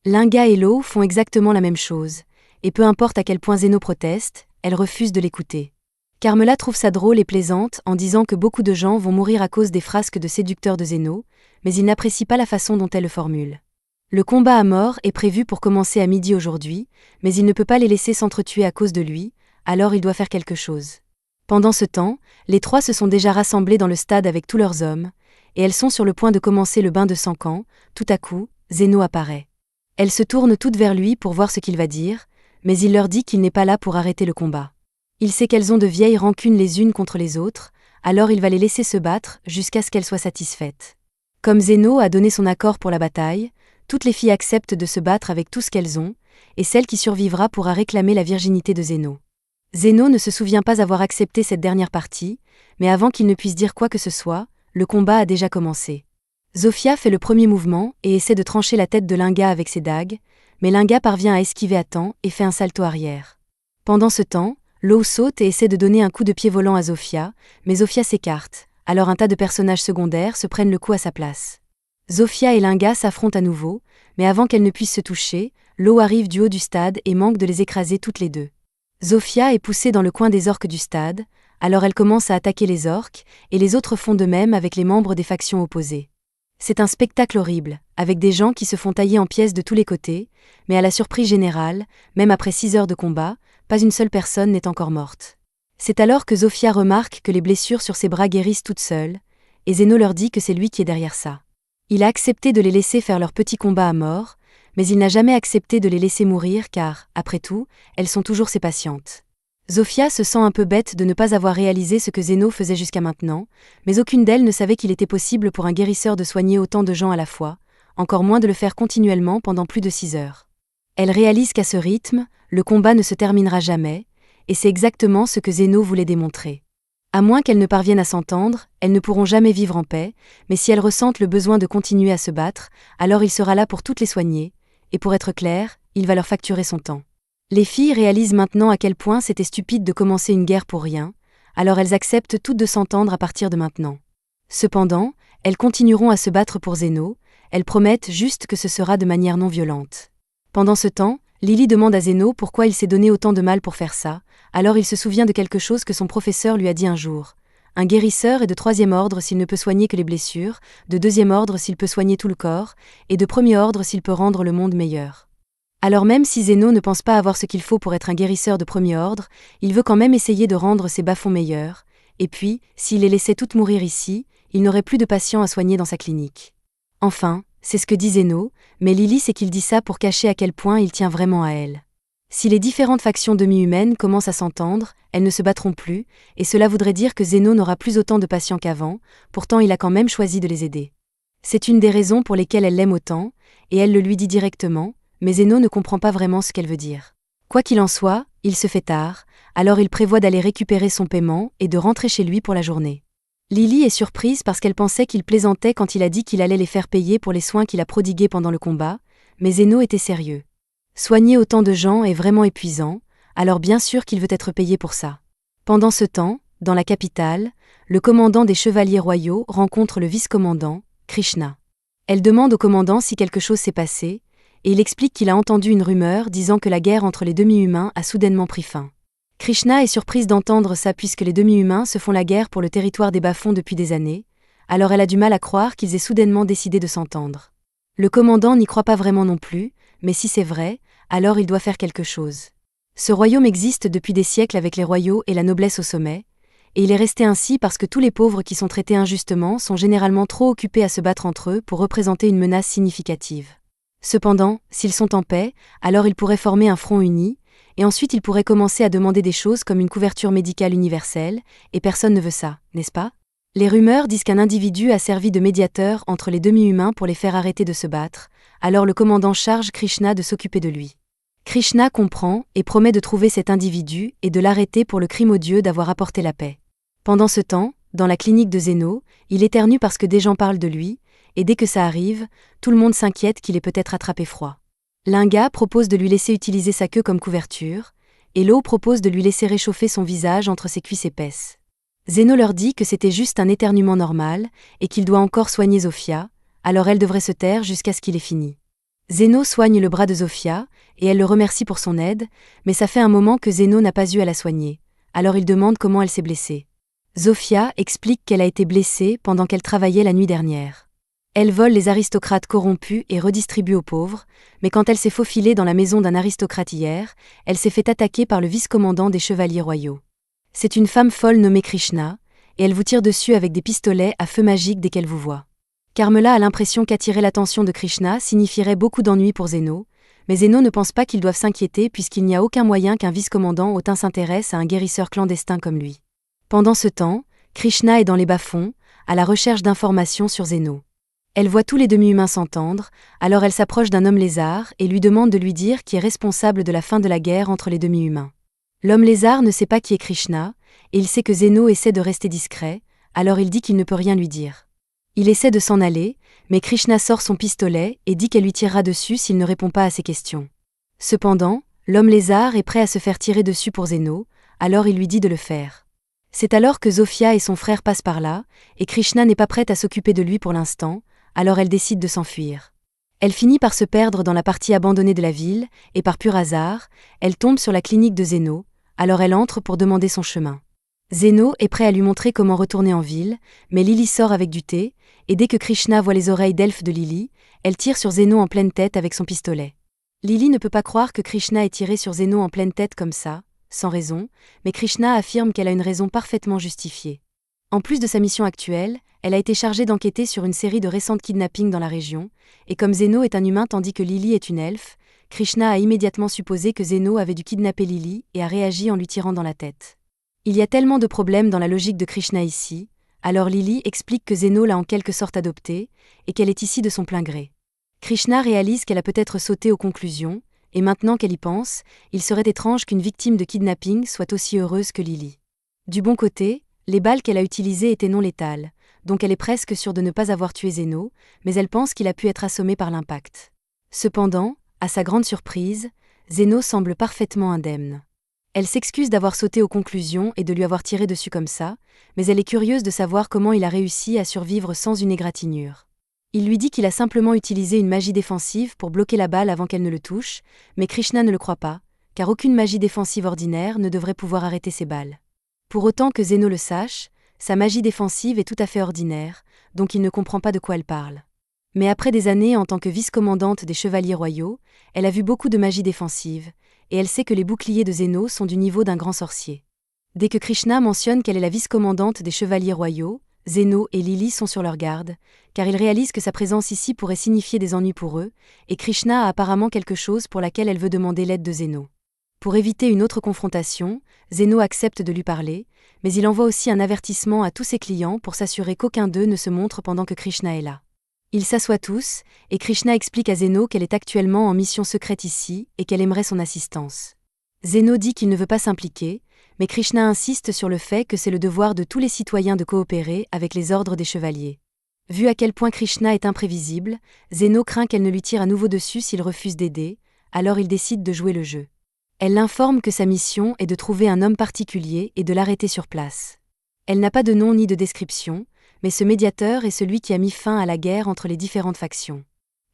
Linga et Law font exactement la même chose, et peu importe à quel point Zeno proteste, elle refuse de l'écouter. Carmela trouve ça drôle et plaisante en disant que beaucoup de gens vont mourir à cause des frasques de séducteurs de Zeno, mais il n'apprécie pas la façon dont elle le formule. Le combat à mort est prévu pour commencer à midi aujourd'hui, mais il ne peut pas les laisser s'entretuer à cause de lui, alors il doit faire quelque chose. Pendant ce temps, les trois se sont déjà rassemblés dans le stade avec tous leurs hommes, et elles sont sur le point de commencer le bain de sang quand, tout à coup, Zeno apparaît. Elles se tournent toutes vers lui pour voir ce qu'il va dire, mais il leur dit qu'il n'est pas là pour arrêter le combat. Il sait qu'elles ont de vieilles rancunes les unes contre les autres, alors il va les laisser se battre jusqu'à ce qu'elles soient satisfaites. Comme Zeno a donné son accord pour la bataille, toutes les filles acceptent de se battre avec tout ce qu'elles ont, et celle qui survivra pourra réclamer la virginité de Zeno. Zeno ne se souvient pas avoir accepté cette dernière partie, mais avant qu'il ne puisse dire quoi que ce soit, le combat a déjà commencé. Zofia fait le premier mouvement et essaie de trancher la tête de Linga avec ses dagues, mais Linga parvient à esquiver à temps et fait un salto arrière. Pendant ce temps, Law saute et essaie de donner un coup de pied volant à Zofia, mais Zofia s'écarte, alors un tas de personnages secondaires se prennent le coup à sa place. Zofia et Linga s'affrontent à nouveau, mais avant qu'elles ne puissent se toucher, Law arrive du haut du stade et manque de les écraser toutes les deux. Zofia est poussée dans le coin des orques du stade, alors elle commence à attaquer les orques, et les autres font de même avec les membres des factions opposées. C'est un spectacle horrible, avec des gens qui se font tailler en pièces de tous les côtés, mais à la surprise générale, même après 6 heures de combat, pas une seule personne n'est encore morte. C'est alors que Zofia remarque que les blessures sur ses bras guérissent toutes seules, et Zeno leur dit que c'est lui qui est derrière ça. Il a accepté de les laisser faire leur petit combat à mort, mais il n'a jamais accepté de les laisser mourir car, après tout, elles sont toujours ses patientes. Zofia se sent un peu bête de ne pas avoir réalisé ce que Zeno faisait jusqu'à maintenant, mais aucune d'elles ne savait qu'il était possible pour un guérisseur de soigner autant de gens à la fois, encore moins de le faire continuellement pendant plus de 6 heures. Elle réalise qu'à ce rythme, le combat ne se terminera jamais, et c'est exactement ce que Zeno voulait démontrer. À moins qu'elles ne parviennent à s'entendre, elles ne pourront jamais vivre en paix, mais si elles ressentent le besoin de continuer à se battre, alors il sera là pour toutes les soigner, et pour être clair, il va leur facturer son temps. Les filles réalisent maintenant à quel point c'était stupide de commencer une guerre pour rien, alors elles acceptent toutes de s'entendre à partir de maintenant. Cependant, elles continueront à se battre pour Zeno, elles promettent juste que ce sera de manière non violente. Pendant ce temps, Lily demande à Zeno pourquoi il s'est donné autant de mal pour faire ça, alors il se souvient de quelque chose que son professeur lui a dit un jour. Un guérisseur est de troisième ordre s'il ne peut soigner que les blessures, de deuxième ordre s'il peut soigner tout le corps, et de premier ordre s'il peut rendre le monde meilleur. Alors même si Zéno ne pense pas avoir ce qu'il faut pour être un guérisseur de premier ordre, il veut quand même essayer de rendre ses bas-fonds meilleurs, et puis, s'il les laissait toutes mourir ici, il n'aurait plus de patients à soigner dans sa clinique. Enfin, c'est ce que dit Zéno, mais Lily sait qu'il dit ça pour cacher à quel point il tient vraiment à elle. Si les différentes factions demi-humaines commencent à s'entendre, elles ne se battront plus, et cela voudrait dire que Zéno n'aura plus autant de patients qu'avant, pourtant il a quand même choisi de les aider. C'est une des raisons pour lesquelles elle l'aime autant, et elle le lui dit directement, mais Zéno ne comprend pas vraiment ce qu'elle veut dire. Quoi qu'il en soit, il se fait tard, alors il prévoit d'aller récupérer son paiement et de rentrer chez lui pour la journée. Lily est surprise parce qu'elle pensait qu'il plaisantait quand il a dit qu'il allait les faire payer pour les soins qu'il a prodigués pendant le combat, mais Zéno était sérieux. Soigner autant de gens est vraiment épuisant, alors bien sûr qu'il veut être payé pour ça. Pendant ce temps, dans la capitale, le commandant des chevaliers royaux rencontre le vice-commandant, Krishna. Elle demande au commandant si quelque chose s'est passé, et il explique qu'il a entendu une rumeur disant que la guerre entre les demi-humains a soudainement pris fin. Krishna est surprise d'entendre ça puisque les demi-humains se font la guerre pour le territoire des bas-fonds depuis des années, alors elle a du mal à croire qu'ils aient soudainement décidé de s'entendre. Le commandant n'y croit pas vraiment non plus, mais si c'est vrai, alors il doit faire quelque chose. Ce royaume existe depuis des siècles avec les royaux et la noblesse au sommet, et il est resté ainsi parce que tous les pauvres qui sont traités injustement sont généralement trop occupés à se battre entre eux pour représenter une menace significative. Cependant, s'ils sont en paix, alors ils pourraient former un front uni, et ensuite ils pourraient commencer à demander des choses comme une couverture médicale universelle, et personne ne veut ça, n'est-ce pas? Les rumeurs disent qu'un individu a servi de médiateur entre les demi-humains pour les faire arrêter de se battre, alors le commandant charge Krishna de s'occuper de lui. Krishna comprend et promet de trouver cet individu et de l'arrêter pour le crime odieux d'avoir apporté la paix. Pendant ce temps, dans la clinique de Zéno, il éternue parce que des gens parlent de lui, et dès que ça arrive, tout le monde s'inquiète qu'il ait peut-être attrapé froid. Linga propose de lui laisser utiliser sa queue comme couverture, et Lo propose de lui laisser réchauffer son visage entre ses cuisses épaisses. Zéno leur dit que c'était juste un éternuement normal, et qu'il doit encore soigner Zofia, alors elle devrait se taire jusqu'à ce qu'il ait fini. Zéno soigne le bras de Zofia, et elle le remercie pour son aide, mais ça fait un moment que Zéno n'a pas eu à la soigner, alors il demande comment elle s'est blessée. Zofia explique qu'elle a été blessée pendant qu'elle travaillait la nuit dernière. Elle vole les aristocrates corrompus et redistribue aux pauvres, mais quand elle s'est faufilée dans la maison d'un aristocrate hier, elle s'est fait attaquer par le vice-commandant des chevaliers royaux. C'est une femme folle nommée Krishna, et elle vous tire dessus avec des pistolets à feu magique dès qu'elle vous voit. Carmela a l'impression qu'attirer l'attention de Krishna signifierait beaucoup d'ennuis pour Zéno, mais Zéno ne pense pas qu'ils doivent s'inquiéter puisqu'il n'y a aucun moyen qu'un vice-commandant hautain s'intéresse à un guérisseur clandestin comme lui. Pendant ce temps, Krishna est dans les bas-fonds, à la recherche d'informations sur Zéno. Elle voit tous les demi-humains s'entendre, alors elle s'approche d'un homme lézard et lui demande de lui dire qui est responsable de la fin de la guerre entre les demi-humains. L'homme lézard ne sait pas qui est Krishna, et il sait que Zéno essaie de rester discret, alors il dit qu'il ne peut rien lui dire. Il essaie de s'en aller, mais Krishna sort son pistolet et dit qu'elle lui tirera dessus s'il ne répond pas à ses questions. Cependant, l'homme lézard est prêt à se faire tirer dessus pour Zéno, alors il lui dit de le faire. C'est alors que Zofia et son frère passent par là, et Krishna n'est pas prête à s'occuper de lui pour l'instant, alors elle décide de s'enfuir. Elle finit par se perdre dans la partie abandonnée de la ville, et par pur hasard, elle tombe sur la clinique de Zéno, alors elle entre pour demander son chemin. Zéno est prêt à lui montrer comment retourner en ville, mais Lily sort avec du thé, et dès que Krishna voit les oreilles d'elfe de Lily, elle tire sur Zéno en pleine tête avec son pistolet. Lily ne peut pas croire que Krishna ait tiré sur Zéno en pleine tête comme ça, sans raison, mais Krishna affirme qu'elle a une raison parfaitement justifiée. En plus de sa mission actuelle, elle a été chargée d'enquêter sur une série de récentes kidnappings dans la région, et comme Zéno est un humain tandis que Lily est une elfe, Krishna a immédiatement supposé que Zéno avait dû kidnapper Lily et a réagi en lui tirant dans la tête. Il y a tellement de problèmes dans la logique de Krishna ici, alors Lily explique que Zéno l'a en quelque sorte adoptée, et qu'elle est ici de son plein gré. Krishna réalise qu'elle a peut-être sauté aux conclusions, et maintenant qu'elle y pense, il serait étrange qu'une victime de kidnapping soit aussi heureuse que Lily. Du bon côté, les balles qu'elle a utilisées étaient non létales, donc elle est presque sûre de ne pas avoir tué Zéno, mais elle pense qu'il a pu être assommé par l'impact. Cependant, à sa grande surprise, Zéno semble parfaitement indemne. Elle s'excuse d'avoir sauté aux conclusions et de lui avoir tiré dessus comme ça, mais elle est curieuse de savoir comment il a réussi à survivre sans une égratignure. Il lui dit qu'il a simplement utilisé une magie défensive pour bloquer la balle avant qu'elle ne le touche, mais Krishna ne le croit pas, car aucune magie défensive ordinaire ne devrait pouvoir arrêter ces balles. Pour autant que Zéno le sache, sa magie défensive est tout à fait ordinaire, donc il ne comprend pas de quoi elle parle. Mais après des années en tant que vice-commandante des Chevaliers Royaux, elle a vu beaucoup de magie défensive, et elle sait que les boucliers de Zeno sont du niveau d'un grand sorcier. Dès que Krishna mentionne qu'elle est la vice-commandante des Chevaliers Royaux, Zeno et Lily sont sur leur garde, car ils réalisent que sa présence ici pourrait signifier des ennuis pour eux, et Krishna a apparemment quelque chose pour laquelle elle veut demander l'aide de Zeno. Pour éviter une autre confrontation, Zeno accepte de lui parler, mais il envoie aussi un avertissement à tous ses clients pour s'assurer qu'aucun d'eux ne se montre pendant que Krishna est là. Ils s'assoient tous, et Krishna explique à Zeno qu'elle est actuellement en mission secrète ici et qu'elle aimerait son assistance. Zeno dit qu'il ne veut pas s'impliquer, mais Krishna insiste sur le fait que c'est le devoir de tous les citoyens de coopérer avec les ordres des chevaliers. Vu à quel point Krishna est imprévisible, Zeno craint qu'elle ne lui tire à nouveau dessus s'il refuse d'aider, alors il décide de jouer le jeu. Elle l'informe que sa mission est de trouver un homme particulier et de l'arrêter sur place. Elle n'a pas de nom ni de description, mais ce médiateur est celui qui a mis fin à la guerre entre les différentes factions.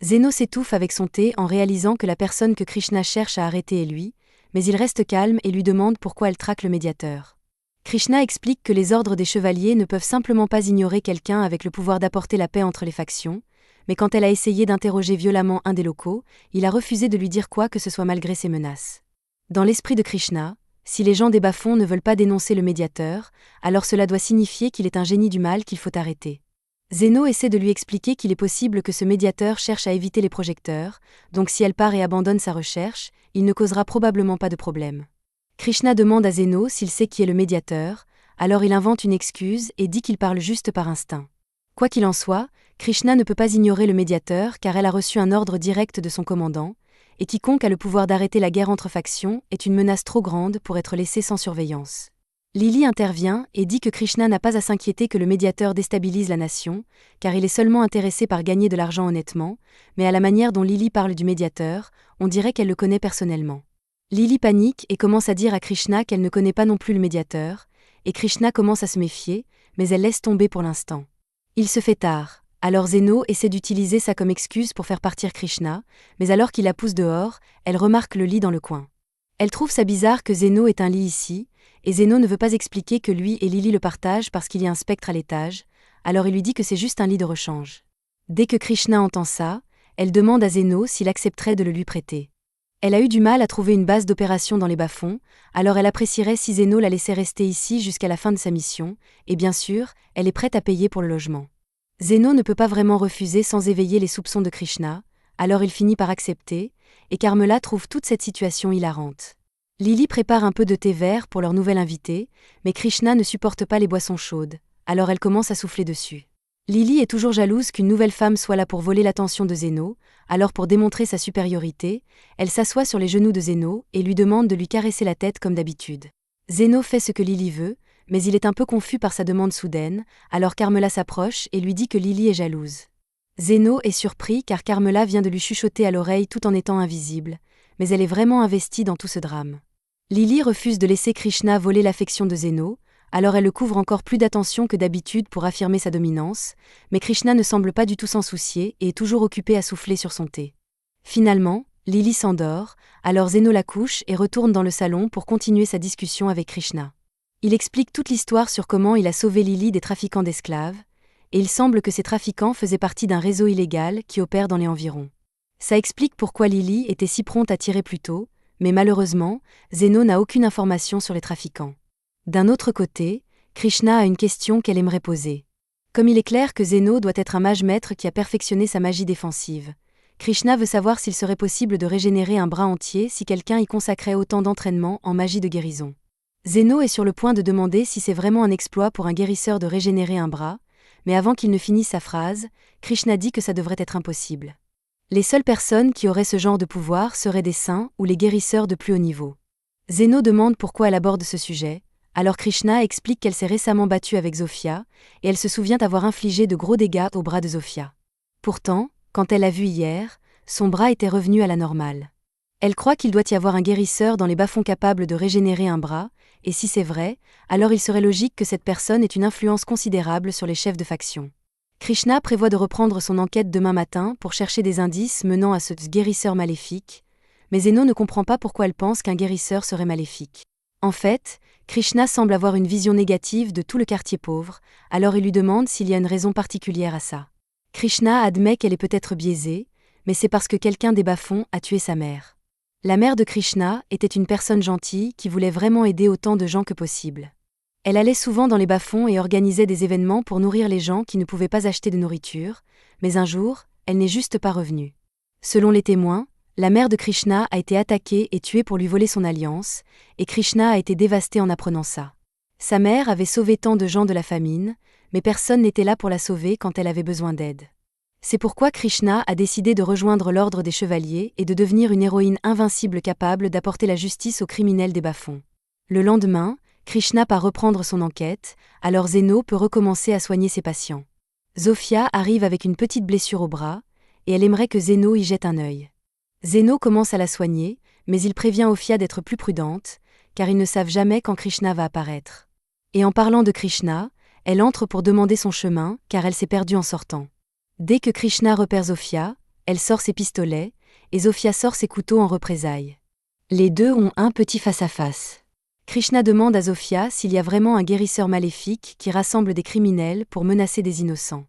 Zeno s'étouffe avec son thé en réalisant que la personne que Krishna cherche à arrêter est lui, mais il reste calme et lui demande pourquoi elle traque le médiateur. Krishna explique que les ordres des chevaliers ne peuvent simplement pas ignorer quelqu'un avec le pouvoir d'apporter la paix entre les factions, mais quand elle a essayé d'interroger violemment un des locaux, il a refusé de lui dire quoi que ce soit malgré ses menaces. Dans l'esprit de Krishna, si les gens des bas-fonds ne veulent pas dénoncer le médiateur, alors cela doit signifier qu'il est un génie du mal qu'il faut arrêter. Zeno essaie de lui expliquer qu'il est possible que ce médiateur cherche à éviter les projecteurs, donc si elle part et abandonne sa recherche, il ne causera probablement pas de problème. Krishna demande à Zeno s'il sait qui est le médiateur, alors il invente une excuse et dit qu'il parle juste par instinct. Quoi qu'il en soit, Krishna ne peut pas ignorer le médiateur car elle a reçu un ordre direct de son commandant, et quiconque a le pouvoir d'arrêter la guerre entre factions est une menace trop grande pour être laissée sans surveillance. Lily intervient et dit que Krishna n'a pas à s'inquiéter que le médiateur déstabilise la nation, car il est seulement intéressé par gagner de l'argent honnêtement, mais à la manière dont Lily parle du médiateur, on dirait qu'elle le connaît personnellement. Lily panique et commence à dire à Krishna qu'elle ne connaît pas non plus le médiateur, et Krishna commence à se méfier, mais elle laisse tomber pour l'instant. Il se fait tard. Alors Zeno essaie d'utiliser ça comme excuse pour faire partir Krishna, mais alors qu'il la pousse dehors, elle remarque le lit dans le coin. Elle trouve ça bizarre que Zeno ait un lit ici, et Zeno ne veut pas expliquer que lui et Lily le partagent parce qu'il y a un spectre à l'étage, alors il lui dit que c'est juste un lit de rechange. Dès que Krishna entend ça, elle demande à Zeno s'il accepterait de le lui prêter. Elle a eu du mal à trouver une base d'opération dans les bas-fonds, alors elle apprécierait si Zeno la laissait rester ici jusqu'à la fin de sa mission, et bien sûr, elle est prête à payer pour le logement. Zeno ne peut pas vraiment refuser sans éveiller les soupçons de Krishna, alors il finit par accepter, et Carmela trouve toute cette situation hilarante. Lily prépare un peu de thé vert pour leur nouvel invité, mais Krishna ne supporte pas les boissons chaudes, alors elle commence à souffler dessus. Lily est toujours jalouse qu'une nouvelle femme soit là pour voler l'attention de Zeno, alors pour démontrer sa supériorité, elle s'assoit sur les genoux de Zeno et lui demande de lui caresser la tête comme d'habitude. Zeno fait ce que Lily veut, mais il est un peu confus par sa demande soudaine, alors Carmela s'approche et lui dit que Lily est jalouse. Zeno est surpris car Carmela vient de lui chuchoter à l'oreille tout en étant invisible, mais elle est vraiment investie dans tout ce drame. Lily refuse de laisser Krishna voler l'affection de Zeno, alors elle le couvre encore plus d'attention que d'habitude pour affirmer sa dominance, mais Krishna ne semble pas du tout s'en soucier et est toujours occupé à souffler sur son thé. Finalement, Lily s'endort, alors Zeno la couche et retourne dans le salon pour continuer sa discussion avec Krishna. Il explique toute l'histoire sur comment il a sauvé Lily des trafiquants d'esclaves, et il semble que ces trafiquants faisaient partie d'un réseau illégal qui opère dans les environs. Ça explique pourquoi Lily était si prompte à tirer plus tôt, mais malheureusement, Zeno n'a aucune information sur les trafiquants. D'un autre côté, Krishna a une question qu'elle aimerait poser. Comme il est clair que Zeno doit être un mage maître qui a perfectionné sa magie défensive, Krishna veut savoir s'il serait possible de régénérer un bras entier si quelqu'un y consacrait autant d'entraînement en magie de guérison. Zeno est sur le point de demander si c'est vraiment un exploit pour un guérisseur de régénérer un bras, mais avant qu'il ne finisse sa phrase, Krishna dit que ça devrait être impossible. Les seules personnes qui auraient ce genre de pouvoir seraient des saints ou les guérisseurs de plus haut niveau. Zeno demande pourquoi elle aborde ce sujet, alors Krishna explique qu'elle s'est récemment battue avec Zofia, et elle se souvient avoir infligé de gros dégâts au bras de Zofia. Pourtant, quand elle l'a vu hier, son bras était revenu à la normale. Elle croit qu'il doit y avoir un guérisseur dans les bas-fonds capable de régénérer un bras, et si c'est vrai, alors il serait logique que cette personne ait une influence considérable sur les chefs de faction. Krishna prévoit de reprendre son enquête demain matin pour chercher des indices menant à ce guérisseur maléfique, mais Zeno ne comprend pas pourquoi elle pense qu'un guérisseur serait maléfique. En fait, Krishna semble avoir une vision négative de tout le quartier pauvre, alors il lui demande s'il y a une raison particulière à ça. Krishna admet qu'elle est peut-être biaisée, mais c'est parce que quelqu'un des bas-fonds a tué sa mère. La mère de Krishna était une personne gentille qui voulait vraiment aider autant de gens que possible. Elle allait souvent dans les bas-fonds et organisait des événements pour nourrir les gens qui ne pouvaient pas acheter de nourriture, mais un jour, elle n'est juste pas revenue. Selon les témoins, la mère de Krishna a été attaquée et tuée pour lui voler son alliance, et Krishna a été dévasté en apprenant ça. Sa mère avait sauvé tant de gens de la famine, mais personne n'était là pour la sauver quand elle avait besoin d'aide. C'est pourquoi Krishna a décidé de rejoindre l'ordre des chevaliers et de devenir une héroïne invincible capable d'apporter la justice aux criminels des bas-fonds. Le lendemain, Krishna part reprendre son enquête, alors Zeno peut recommencer à soigner ses patients. Zofia arrive avec une petite blessure au bras, et elle aimerait que Zeno y jette un œil. Zeno commence à la soigner, mais il prévient Ophia d'être plus prudente, car ils ne savent jamais quand Krishna va apparaître. Et en parlant de Krishna, elle entre pour demander son chemin, car elle s'est perdue en sortant. Dès que Krishna repère Zofia, elle sort ses pistolets, et Zofia sort ses couteaux en représailles. Les deux ont un petit face-à-face. Krishna demande à Zofia s'il y a vraiment un guérisseur maléfique qui rassemble des criminels pour menacer des innocents.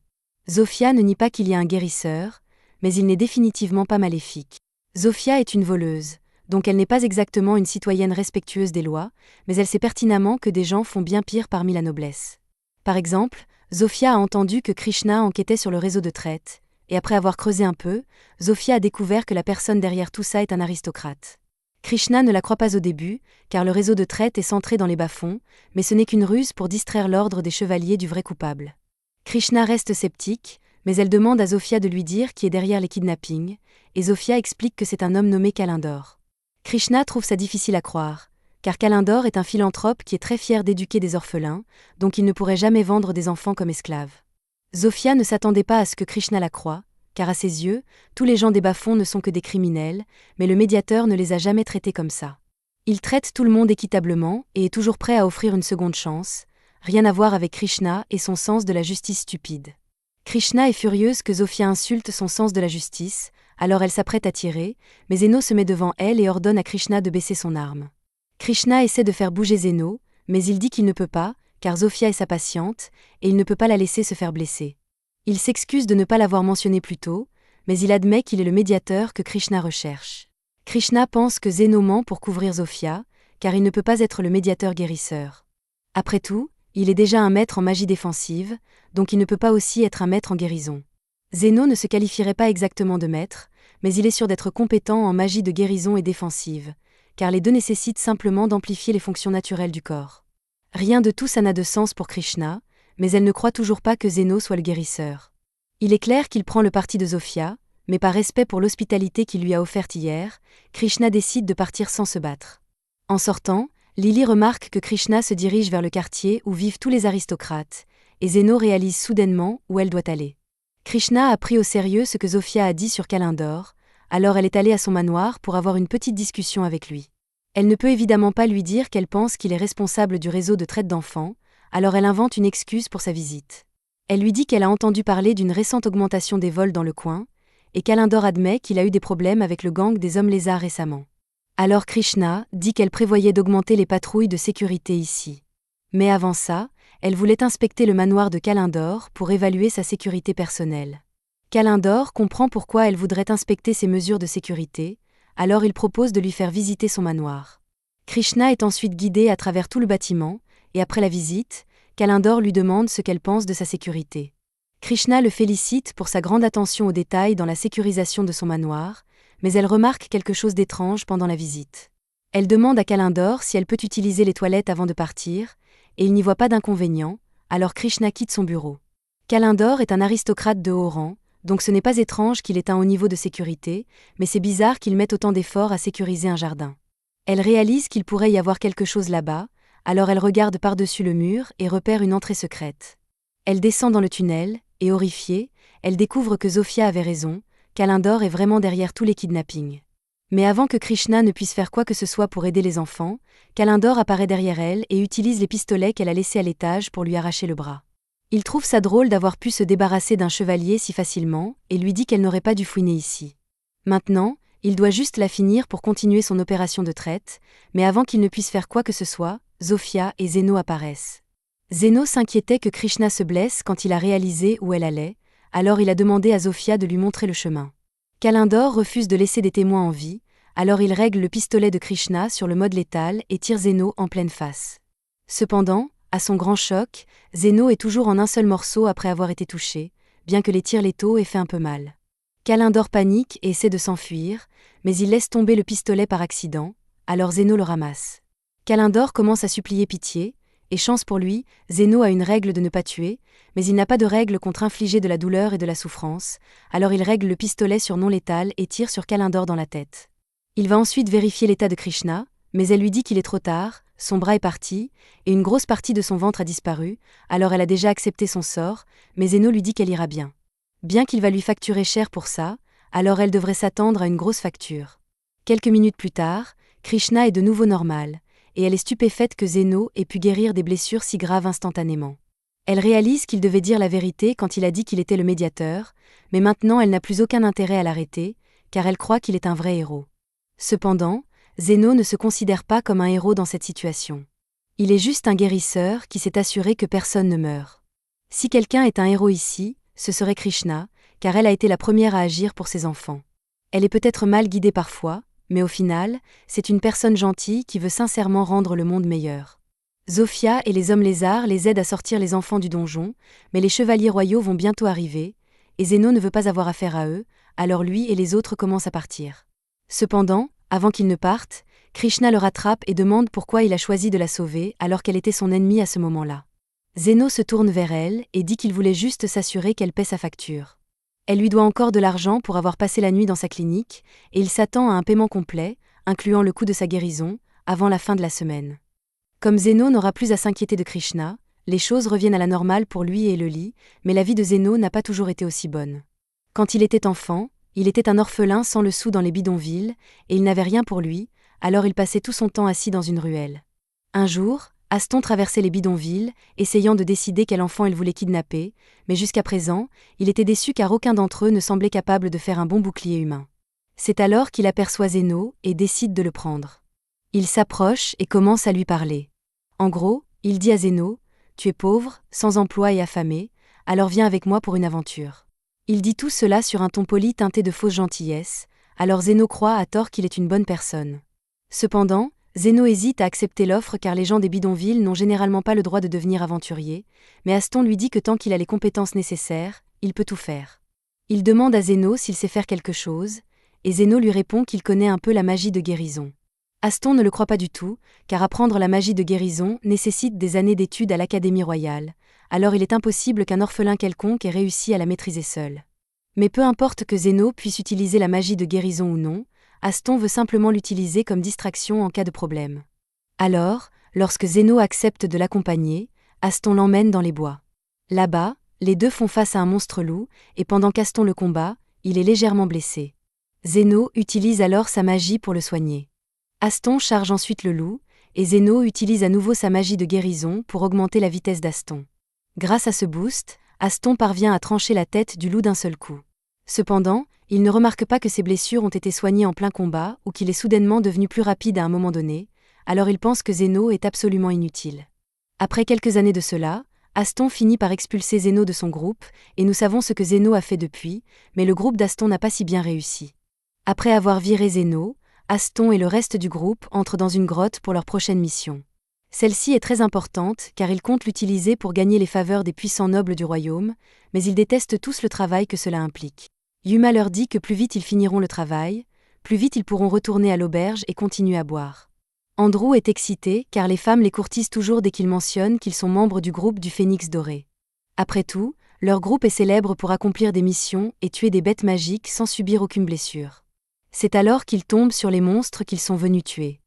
Zofia ne nie pas qu'il y a un guérisseur, mais il n'est définitivement pas maléfique. Zofia est une voleuse, donc elle n'est pas exactement une citoyenne respectueuse des lois, mais elle sait pertinemment que des gens font bien pire parmi la noblesse. Par exemple, Zofia a entendu que Krishna enquêtait sur le réseau de traite, et après avoir creusé un peu, Zofia a découvert que la personne derrière tout ça est un aristocrate. Krishna ne la croit pas au début, car le réseau de traite est centré dans les bas-fonds, mais ce n'est qu'une ruse pour distraire l'ordre des chevaliers du vrai coupable. Krishna reste sceptique, mais elle demande à Zofia de lui dire qui est derrière les kidnappings, et Zofia explique que c'est un homme nommé Kalindor. Krishna trouve ça difficile à croire, car Kalindor est un philanthrope qui est très fier d'éduquer des orphelins, donc il ne pourrait jamais vendre des enfants comme esclaves. Zofia ne s'attendait pas à ce que Krishna la croie, car à ses yeux, tous les gens des bas-fonds ne sont que des criminels, mais le médiateur ne les a jamais traités comme ça. Il traite tout le monde équitablement et est toujours prêt à offrir une seconde chance, rien à voir avec Krishna et son sens de la justice stupide. Krishna est furieuse que Zofia insulte son sens de la justice, alors elle s'apprête à tirer, mais Zeno se met devant elle et ordonne à Krishna de baisser son arme. Krishna essaie de faire bouger Zeno, mais il dit qu'il ne peut pas, car Zofia est sa patiente, et il ne peut pas la laisser se faire blesser. Il s'excuse de ne pas l'avoir mentionné plus tôt, mais il admet qu'il est le médiateur que Krishna recherche. Krishna pense que Zeno ment pour couvrir Zofia, car il ne peut pas être le médiateur guérisseur. Après tout, il est déjà un maître en magie défensive, donc il ne peut pas aussi être un maître en guérison. Zeno ne se qualifierait pas exactement de maître, mais il est sûr d'être compétent en magie de guérison et défensive, car les deux nécessitent simplement d'amplifier les fonctions naturelles du corps. Rien de tout ça n'a de sens pour Krishna, mais elle ne croit toujours pas que Zeno soit le guérisseur. Il est clair qu'il prend le parti de Zofia, mais par respect pour l'hospitalité qu'il lui a offerte hier, Krishna décide de partir sans se battre. En sortant, Lily remarque que Krishna se dirige vers le quartier où vivent tous les aristocrates, et Zeno réalise soudainement où elle doit aller. Krishna a pris au sérieux ce que Zofia a dit sur Kalindor, alors elle est allée à son manoir pour avoir une petite discussion avec lui. Elle ne peut évidemment pas lui dire qu'elle pense qu'il est responsable du réseau de traite d'enfants, alors elle invente une excuse pour sa visite. Elle lui dit qu'elle a entendu parler d'une récente augmentation des vols dans le coin, et Kalindor admet qu'il a eu des problèmes avec le gang des hommes lézards récemment. Alors Krishna dit qu'elle prévoyait d'augmenter les patrouilles de sécurité ici. Mais avant ça, elle voulait inspecter le manoir de Kalindor pour évaluer sa sécurité personnelle. Kalindor comprend pourquoi elle voudrait inspecter ses mesures de sécurité, alors il propose de lui faire visiter son manoir. Krishna est ensuite guidée à travers tout le bâtiment, et après la visite, Kalindor lui demande ce qu'elle pense de sa sécurité. Krishna le félicite pour sa grande attention aux détails dans la sécurisation de son manoir, mais elle remarque quelque chose d'étrange pendant la visite. Elle demande à Kalindor si elle peut utiliser les toilettes avant de partir, et il n'y voit pas d'inconvénient, alors Krishna quitte son bureau. Kalindor est un aristocrate de haut rang, donc ce n'est pas étrange qu'il ait un haut niveau de sécurité, mais c'est bizarre qu'il mette autant d'efforts à sécuriser un jardin. Elle réalise qu'il pourrait y avoir quelque chose là-bas, alors elle regarde par-dessus le mur et repère une entrée secrète. Elle descend dans le tunnel, et horrifiée, elle découvre que Zofia avait raison, Kalindor est vraiment derrière tous les kidnappings. Mais avant que Krishna ne puisse faire quoi que ce soit pour aider les enfants, Kalindor apparaît derrière elle et utilise les pistolets qu'elle a laissés à l'étage pour lui arracher le bras. Il trouve ça drôle d'avoir pu se débarrasser d'un chevalier si facilement, et lui dit qu'elle n'aurait pas dû fouiner ici. Maintenant, Il doit juste la finir pour continuer son opération de traite, mais avant qu'il ne puisse faire quoi que ce soit, Zofia et Zeno apparaissent. Zeno s'inquiétait que Krishna se blesse quand il a réalisé où elle allait, alors il a demandé à Zofia de lui montrer le chemin. Kalindor refuse de laisser des témoins en vie, alors il règle le pistolet de Krishna sur le mode létal et tire Zeno en pleine face. Cependant, à son grand choc, Zeno est toujours en un seul morceau après avoir été touché, bien que les tirs létaux aient fait un peu mal. Kalindor panique et essaie de s'enfuir, mais il laisse tomber le pistolet par accident, alors Zeno le ramasse. Kalindor commence à supplier pitié, et chance pour lui, Zeno a une règle de ne pas tuer, mais il n'a pas de règle contre infliger de la douleur et de la souffrance, alors il règle le pistolet sur non létal et tire sur Kalindor dans la tête. Il va ensuite vérifier l'état de Krishna, mais elle lui dit qu'il est trop tard, son bras est parti, et une grosse partie de son ventre a disparu, alors elle a déjà accepté son sort, mais Zeno lui dit qu'elle ira bien. Bien qu'il va lui facturer cher pour ça, alors elle devrait s'attendre à une grosse facture. Quelques minutes plus tard, Krishna est de nouveau normal, et elle est stupéfaite que Zeno ait pu guérir des blessures si graves instantanément. Elle réalise qu'il devait dire la vérité quand il a dit qu'il était le médiateur, mais maintenant elle n'a plus aucun intérêt à l'arrêter, car elle croit qu'il est un vrai héros. Cependant, Zeno ne se considère pas comme un héros dans cette situation. Il est juste un guérisseur qui s'est assuré que personne ne meurt. Si quelqu'un est un héros ici, ce serait Krishna, car elle a été la première à agir pour ses enfants. Elle est peut-être mal guidée parfois, mais au final, c'est une personne gentille qui veut sincèrement rendre le monde meilleur. Zofia et les hommes lézards les aident à sortir les enfants du donjon, mais les chevaliers royaux vont bientôt arriver, et Zeno ne veut pas avoir affaire à eux, alors lui et les autres commencent à partir. Cependant, avant qu'ils ne partent, Krishna le rattrape et demande pourquoi il a choisi de la sauver alors qu'elle était son ennemie à ce moment-là. Zeno se tourne vers elle et dit qu'il voulait juste s'assurer qu'elle paie sa facture. Elle lui doit encore de l'argent pour avoir passé la nuit dans sa clinique, et il s'attend à un paiement complet, incluant le coût de sa guérison, avant la fin de la semaine. Comme Zeno n'aura plus à s'inquiéter de Krishna, les choses reviennent à la normale pour lui et le lit, mais la vie de Zeno n'a pas toujours été aussi bonne. Quand il était enfant, il était un orphelin sans le sou dans les bidonvilles, et il n'avait rien pour lui, alors il passait tout son temps assis dans une ruelle. Un jour, Aston traversait les bidonvilles, essayant de décider quel enfant il voulait kidnapper, mais jusqu'à présent, il était déçu car aucun d'entre eux ne semblait capable de faire un bon bouclier humain. C'est alors qu'il aperçoit Zeno et décide de le prendre. Il s'approche et commence à lui parler. En gros, il dit à Zeno, « Tu es pauvre, sans emploi et affamé, alors viens avec moi pour une aventure. » Il dit tout cela sur un ton poli teinté de fausse gentillesse, alors Zeno croit à tort qu'il est une bonne personne. Cependant, Zeno hésite à accepter l'offre car les gens des bidonvilles n'ont généralement pas le droit de devenir aventuriers, mais Aston lui dit que tant qu'il a les compétences nécessaires, il peut tout faire. Il demande à Zeno s'il sait faire quelque chose, et Zeno lui répond qu'il connaît un peu la magie de guérison. Aston ne le croit pas du tout, car apprendre la magie de guérison nécessite des années d'études à l'Académie royale, alors il est impossible qu'un orphelin quelconque ait réussi à la maîtriser seul. Mais peu importe que Zeno puisse utiliser la magie de guérison ou non, Aston veut simplement l'utiliser comme distraction en cas de problème. Alors, lorsque Zeno accepte de l'accompagner, Aston l'emmène dans les bois. Là-bas, les deux font face à un monstre loup, et pendant qu'Aston le combat, il est légèrement blessé. Zeno utilise alors sa magie pour le soigner. Aston charge ensuite le loup, et Zeno utilise à nouveau sa magie de guérison pour augmenter la vitesse d'Aston. Grâce à ce boost, Aston parvient à trancher la tête du loup d'un seul coup. Cependant, il ne remarque pas que ses blessures ont été soignées en plein combat ou qu'il est soudainement devenu plus rapide à un moment donné, alors il pense que Zeno est absolument inutile. Après quelques années de cela, Aston finit par expulser Zeno de son groupe, et nous savons ce que Zeno a fait depuis, mais le groupe d'Aston n'a pas si bien réussi. Après avoir viré Zeno, Aston et le reste du groupe entrent dans une grotte pour leur prochaine mission. Celle-ci est très importante car ils comptent l'utiliser pour gagner les faveurs des puissants nobles du royaume, mais ils détestent tous le travail que cela implique. Yuma leur dit que plus vite ils finiront le travail, plus vite ils pourront retourner à l'auberge et continuer à boire. Andrew est excité car les femmes les courtisent toujours dès qu'ils mentionnent qu'ils sont membres du groupe du Phénix doré. Après tout, leur groupe est célèbre pour accomplir des missions et tuer des bêtes magiques sans subir aucune blessure. C'est alors qu'ils tombent sur les monstres qu'ils sont venus tuer.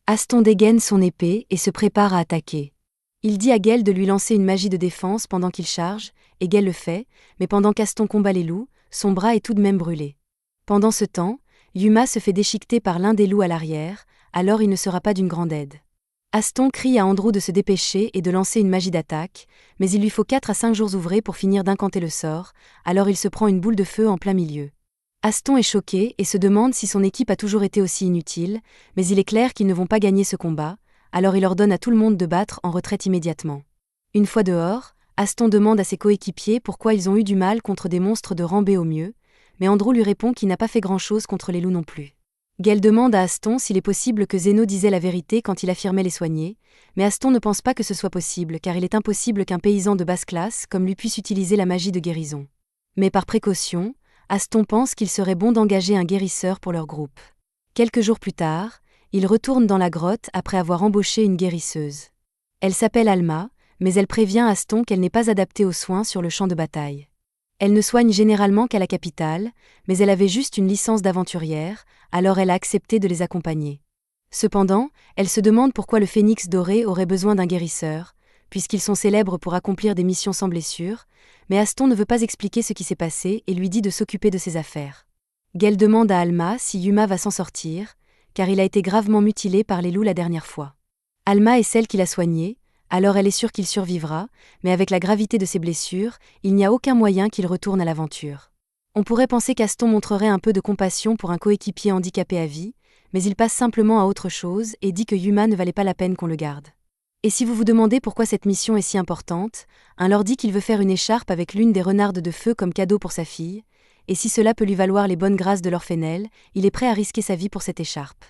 Aston dégaine son épée et se prépare à attaquer. Il dit à Gale de lui lancer une magie de défense pendant qu'il charge, et Gale le fait, mais pendant qu'Aston combat les loups, son bras est tout de même brûlé. Pendant ce temps, Yuma se fait déchiqueter par l'un des loups à l'arrière, alors il ne sera pas d'une grande aide. Aston crie à Andrew de se dépêcher et de lancer une magie d'attaque, mais il lui faut 4 à 5 jours ouvrés pour finir d'incanter le sort, alors il se prend une boule de feu en plein milieu. Aston est choqué et se demande si son équipe a toujours été aussi inutile, mais il est clair qu'ils ne vont pas gagner ce combat, alors il ordonne à tout le monde de battre en retraite immédiatement. Une fois dehors, Aston demande à ses coéquipiers pourquoi ils ont eu du mal contre des monstres de rang B au mieux, mais Andrew lui répond qu'il n'a pas fait grand-chose contre les loups non plus. Gale demande à Aston s'il est possible que Zeno disait la vérité quand il affirmait les soigner, mais Aston ne pense pas que ce soit possible car il est impossible qu'un paysan de basse classe comme lui puisse utiliser la magie de guérison. Mais par précaution, Aston pense qu'il serait bon d'engager un guérisseur pour leur groupe. Quelques jours plus tard, ils retournent dans la grotte après avoir embauché une guérisseuse. Elle s'appelle Alma, mais elle prévient Aston qu'elle n'est pas adaptée aux soins sur le champ de bataille. Elle ne soigne généralement qu'à la capitale, mais elle avait juste une licence d'aventurière, alors elle a accepté de les accompagner. Cependant, elle se demande pourquoi le Phénix doré aurait besoin d'un guérisseur, puisqu'ils sont célèbres pour accomplir des missions sans blessure, mais Aston ne veut pas expliquer ce qui s'est passé et lui dit de s'occuper de ses affaires. Gale demande à Alma si Yuma va s'en sortir, car il a été gravement mutilé par les loups la dernière fois. Alma est celle qui l'a soigné, alors elle est sûre qu'il survivra, mais avec la gravité de ses blessures, il n'y a aucun moyen qu'il retourne à l'aventure. On pourrait penser qu'Aston montrerait un peu de compassion pour un coéquipier handicapé à vie, mais il passe simplement à autre chose et dit que Yuma ne valait pas la peine qu'on le garde. Et si vous vous demandez pourquoi cette mission est si importante, un leur dit qu'il veut faire une écharpe avec l'une des renardes de feu comme cadeau pour sa fille, et si cela peut lui valoir les bonnes grâces de l'orphénelle, il est prêt à risquer sa vie pour cette écharpe.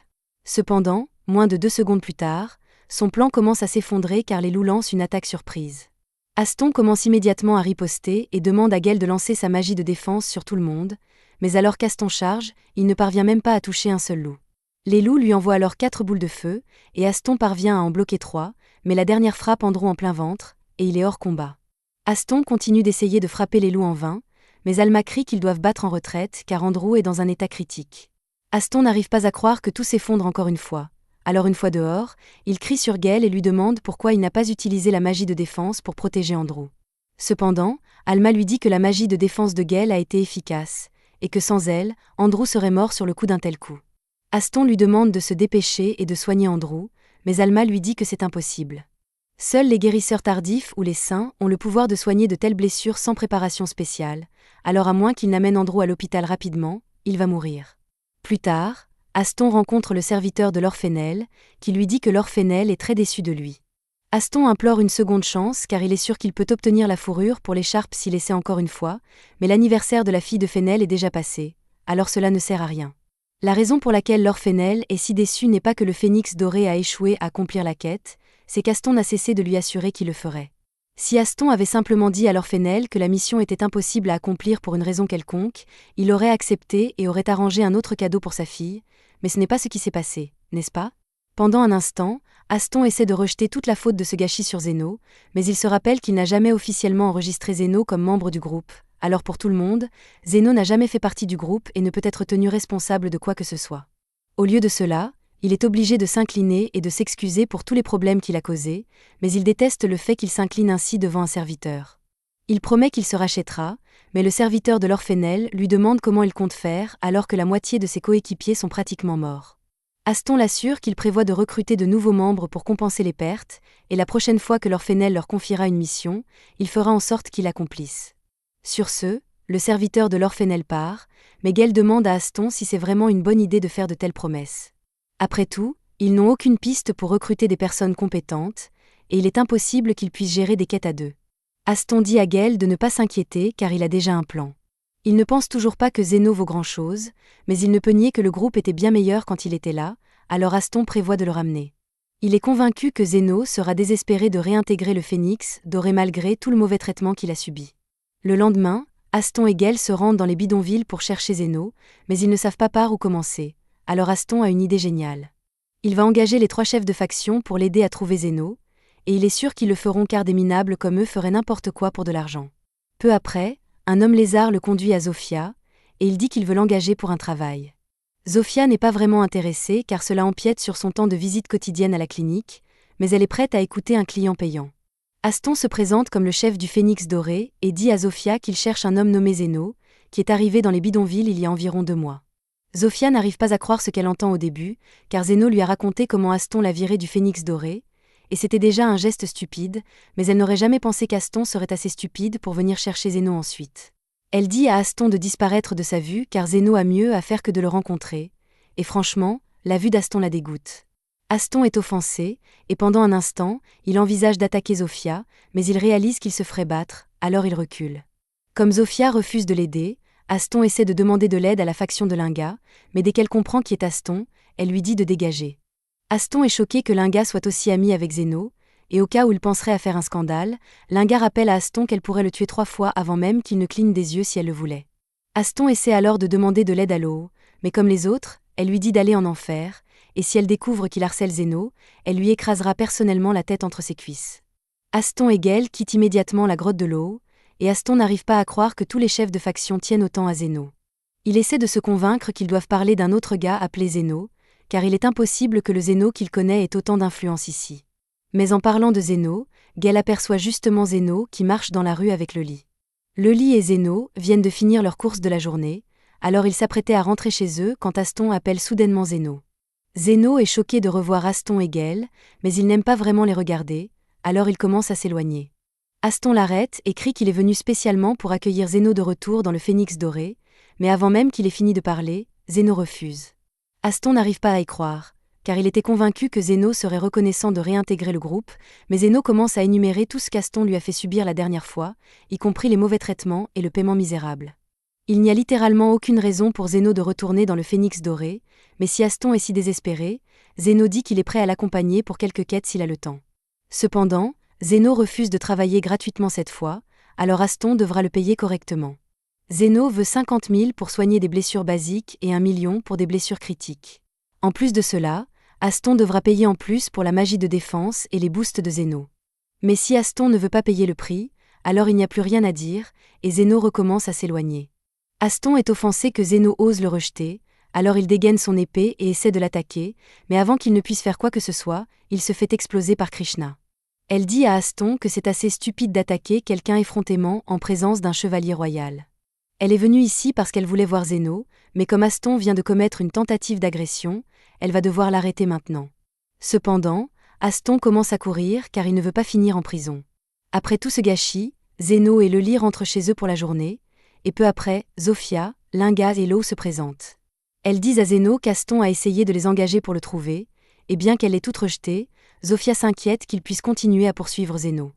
Cependant, moins de 2 secondes plus tard, son plan commence à s'effondrer car les loups lancent une attaque surprise. Aston commence immédiatement à riposter et demande à Gale de lancer sa magie de défense sur tout le monde, mais alors qu'Aston charge, il ne parvient même pas à toucher un seul loup. Les loups lui envoient alors 4 boules de feu, et Aston parvient à en bloquer 3, mais la dernière frappe Andrew en plein ventre, et il est hors combat. Aston continue d'essayer de frapper les loups en vain, mais Alma crie qu'ils doivent battre en retraite car Andrew est dans un état critique. Aston n'arrive pas à croire que tout s'effondre encore une fois. Alors une fois dehors, il crie sur Gale et lui demande pourquoi il n'a pas utilisé la magie de défense pour protéger Andrew. Cependant, Alma lui dit que la magie de défense de Gale a été efficace, et que sans elle, Andrew serait mort sur le coup d'un tel coup. Aston lui demande de se dépêcher et de soigner Andrew, mais Alma lui dit que c'est impossible. Seuls les guérisseurs tardifs ou les saints ont le pouvoir de soigner de telles blessures sans préparation spéciale, alors à moins qu'il n'amène Andrew à l'hôpital rapidement, il va mourir. Plus tard, Aston rencontre le serviteur de l'orphénelle, qui lui dit que l'orphénelle est très déçue de lui. Aston implore une seconde chance car il est sûr qu'il peut obtenir la fourrure pour l'écharpe s'il essaie encore une fois, mais l'anniversaire de la fille de Fennel est déjà passé, alors cela ne sert à rien. La raison pour laquelle l'orphénelle est si déçue n'est pas que le phénix doré a échoué à accomplir la quête, c'est qu'Aston n'a cessé de lui assurer qu'il le ferait. Si Aston avait simplement dit à l'orphénelle que la mission était impossible à accomplir pour une raison quelconque, il aurait accepté et aurait arrangé un autre cadeau pour sa fille, mais ce n'est pas ce qui s'est passé, n'est-ce pas? Pendant un instant, Aston essaie de rejeter toute la faute de ce gâchis sur Zeno, mais il se rappelle qu'il n'a jamais officiellement enregistré Zeno comme membre du groupe. Alors pour tout le monde, Zeno n'a jamais fait partie du groupe et ne peut être tenu responsable de quoi que ce soit. Au lieu de cela, il est obligé de s'incliner et de s'excuser pour tous les problèmes qu'il a causés, mais il déteste le fait qu'il s'incline ainsi devant un serviteur. Il promet qu'il se rachètera, mais le serviteur de l'orphénelle lui demande comment il compte faire alors que la moitié de ses coéquipiers sont pratiquement morts. Aston l'assure qu'il prévoit de recruter de nouveaux membres pour compenser les pertes, et la prochaine fois que l'orphénelle leur confiera une mission, il fera en sorte qu'ils l'accomplissent. Sur ce, le serviteur de l'orphénelle part, mais Gale demande à Aston si c'est vraiment une bonne idée de faire de telles promesses. Après tout, ils n'ont aucune piste pour recruter des personnes compétentes, et il est impossible qu'ils puissent gérer des quêtes à deux. Aston dit à Gale de ne pas s'inquiéter car il a déjà un plan. Il ne pense toujours pas que Zeno vaut grand-chose, mais il ne peut nier que le groupe était bien meilleur quand il était là, alors Aston prévoit de le ramener. Il est convaincu que Zeno sera désespéré de réintégrer le Phénix doré malgré tout le mauvais traitement qu'il a subi. Le lendemain, Aston et Gale se rendent dans les bidonvilles pour chercher Zeno, mais ils ne savent pas par où commencer, alors Aston a une idée géniale. Il va engager les 3 chefs de faction pour l'aider à trouver Zeno, et il est sûr qu'ils le feront car des minables comme eux feraient n'importe quoi pour de l'argent. Peu après, un homme lézard le conduit à Zofia, et il dit qu'il veut l'engager pour un travail. Zofia n'est pas vraiment intéressée car cela empiète sur son temps de visite quotidienne à la clinique, mais elle est prête à écouter un client payant. Aston se présente comme le chef du Phénix doré et dit à Zofia qu'il cherche un homme nommé Zeno, qui est arrivé dans les bidonvilles il y a environ 2 mois. Zofia n'arrive pas à croire ce qu'elle entend au début, car Zeno lui a raconté comment Aston l'a viré du Phénix doré, et c'était déjà un geste stupide, mais elle n'aurait jamais pensé qu'Aston serait assez stupide pour venir chercher Zeno ensuite. Elle dit à Aston de disparaître de sa vue car Zeno a mieux à faire que de le rencontrer, et franchement, la vue d'Aston la dégoûte. Aston est offensé, et pendant un instant, il envisage d'attaquer Zofia, mais il réalise qu'il se ferait battre, alors il recule. Comme Zofia refuse de l'aider, Aston essaie de demander de l'aide à la faction de Linga, mais dès qu'elle comprend qui est Aston, elle lui dit de dégager. Aston est choqué que Linga soit aussi amie avec Zeno, et au cas où il penserait à faire un scandale, Linga rappelle à Aston qu'elle pourrait le tuer 3 fois avant même qu'il ne cligne des yeux si elle le voulait. Aston essaie alors de demander de l'aide à Lo, mais comme les autres, elle lui dit d'aller en enfer, et si elle découvre qu'il harcèle Zeno, elle lui écrasera personnellement la tête entre ses cuisses. Aston et Gale quittent immédiatement la grotte de Lo, et Aston n'arrive pas à croire que tous les chefs de faction tiennent autant à Zeno. Il essaie de se convaincre qu'ils doivent parler d'un autre gars appelé Zeno, car il est impossible que le Zeno qu'il connaît ait autant d'influence ici. Mais en parlant de Zeno, Gale aperçoit justement Zeno qui marche dans la rue avec Lely. Lely et Zeno viennent de finir leur course de la journée, alors ils s'apprêtaient à rentrer chez eux quand Aston appelle soudainement Zeno. Zeno est choqué de revoir Aston et Gale, mais il n'aime pas vraiment les regarder, alors il commence à s'éloigner. Aston l'arrête et crie qu'il est venu spécialement pour accueillir Zeno de retour dans le Phénix doré, mais avant même qu'il ait fini de parler, Zeno refuse. Aston n'arrive pas à y croire, car il était convaincu que Zeno serait reconnaissant de réintégrer le groupe, mais Zeno commence à énumérer tout ce qu'Aston lui a fait subir la dernière fois, y compris les mauvais traitements et le paiement misérable. Il n'y a littéralement aucune raison pour Zeno de retourner dans le Phénix doré, mais si Aston est si désespéré, Zeno dit qu'il est prêt à l'accompagner pour quelques quêtes s'il a le temps. Cependant, Zeno refuse de travailler gratuitement cette fois, alors Aston devra le payer correctement. Zeno veut 50 000 pour soigner des blessures basiques et 1 million pour des blessures critiques. En plus de cela, Aston devra payer en plus pour la magie de défense et les boosts de Zeno. Mais si Aston ne veut pas payer le prix, alors il n'y a plus rien à dire, et Zeno recommence à s'éloigner. Aston est offensé que Zeno ose le rejeter, alors il dégaine son épée et essaie de l'attaquer, mais avant qu'il ne puisse faire quoi que ce soit, il se fait exploser par Krishna. Elle dit à Aston que c'est assez stupide d'attaquer quelqu'un effrontément en présence d'un chevalier royal. Elle est venue ici parce qu'elle voulait voir Zeno, mais comme Aston vient de commettre une tentative d'agression, elle va devoir l'arrêter maintenant. Cependant, Aston commence à courir car il ne veut pas finir en prison. Après tout ce gâchis, Zeno et Lely rentrent chez eux pour la journée, et peu après, Zofia, Linga et Lo se présentent. Elles disent à Zeno qu'Aston a essayé de les engager pour le trouver, et bien qu'elle ait toute rejetée, Zofia s'inquiète qu'il puisse continuer à poursuivre Zeno.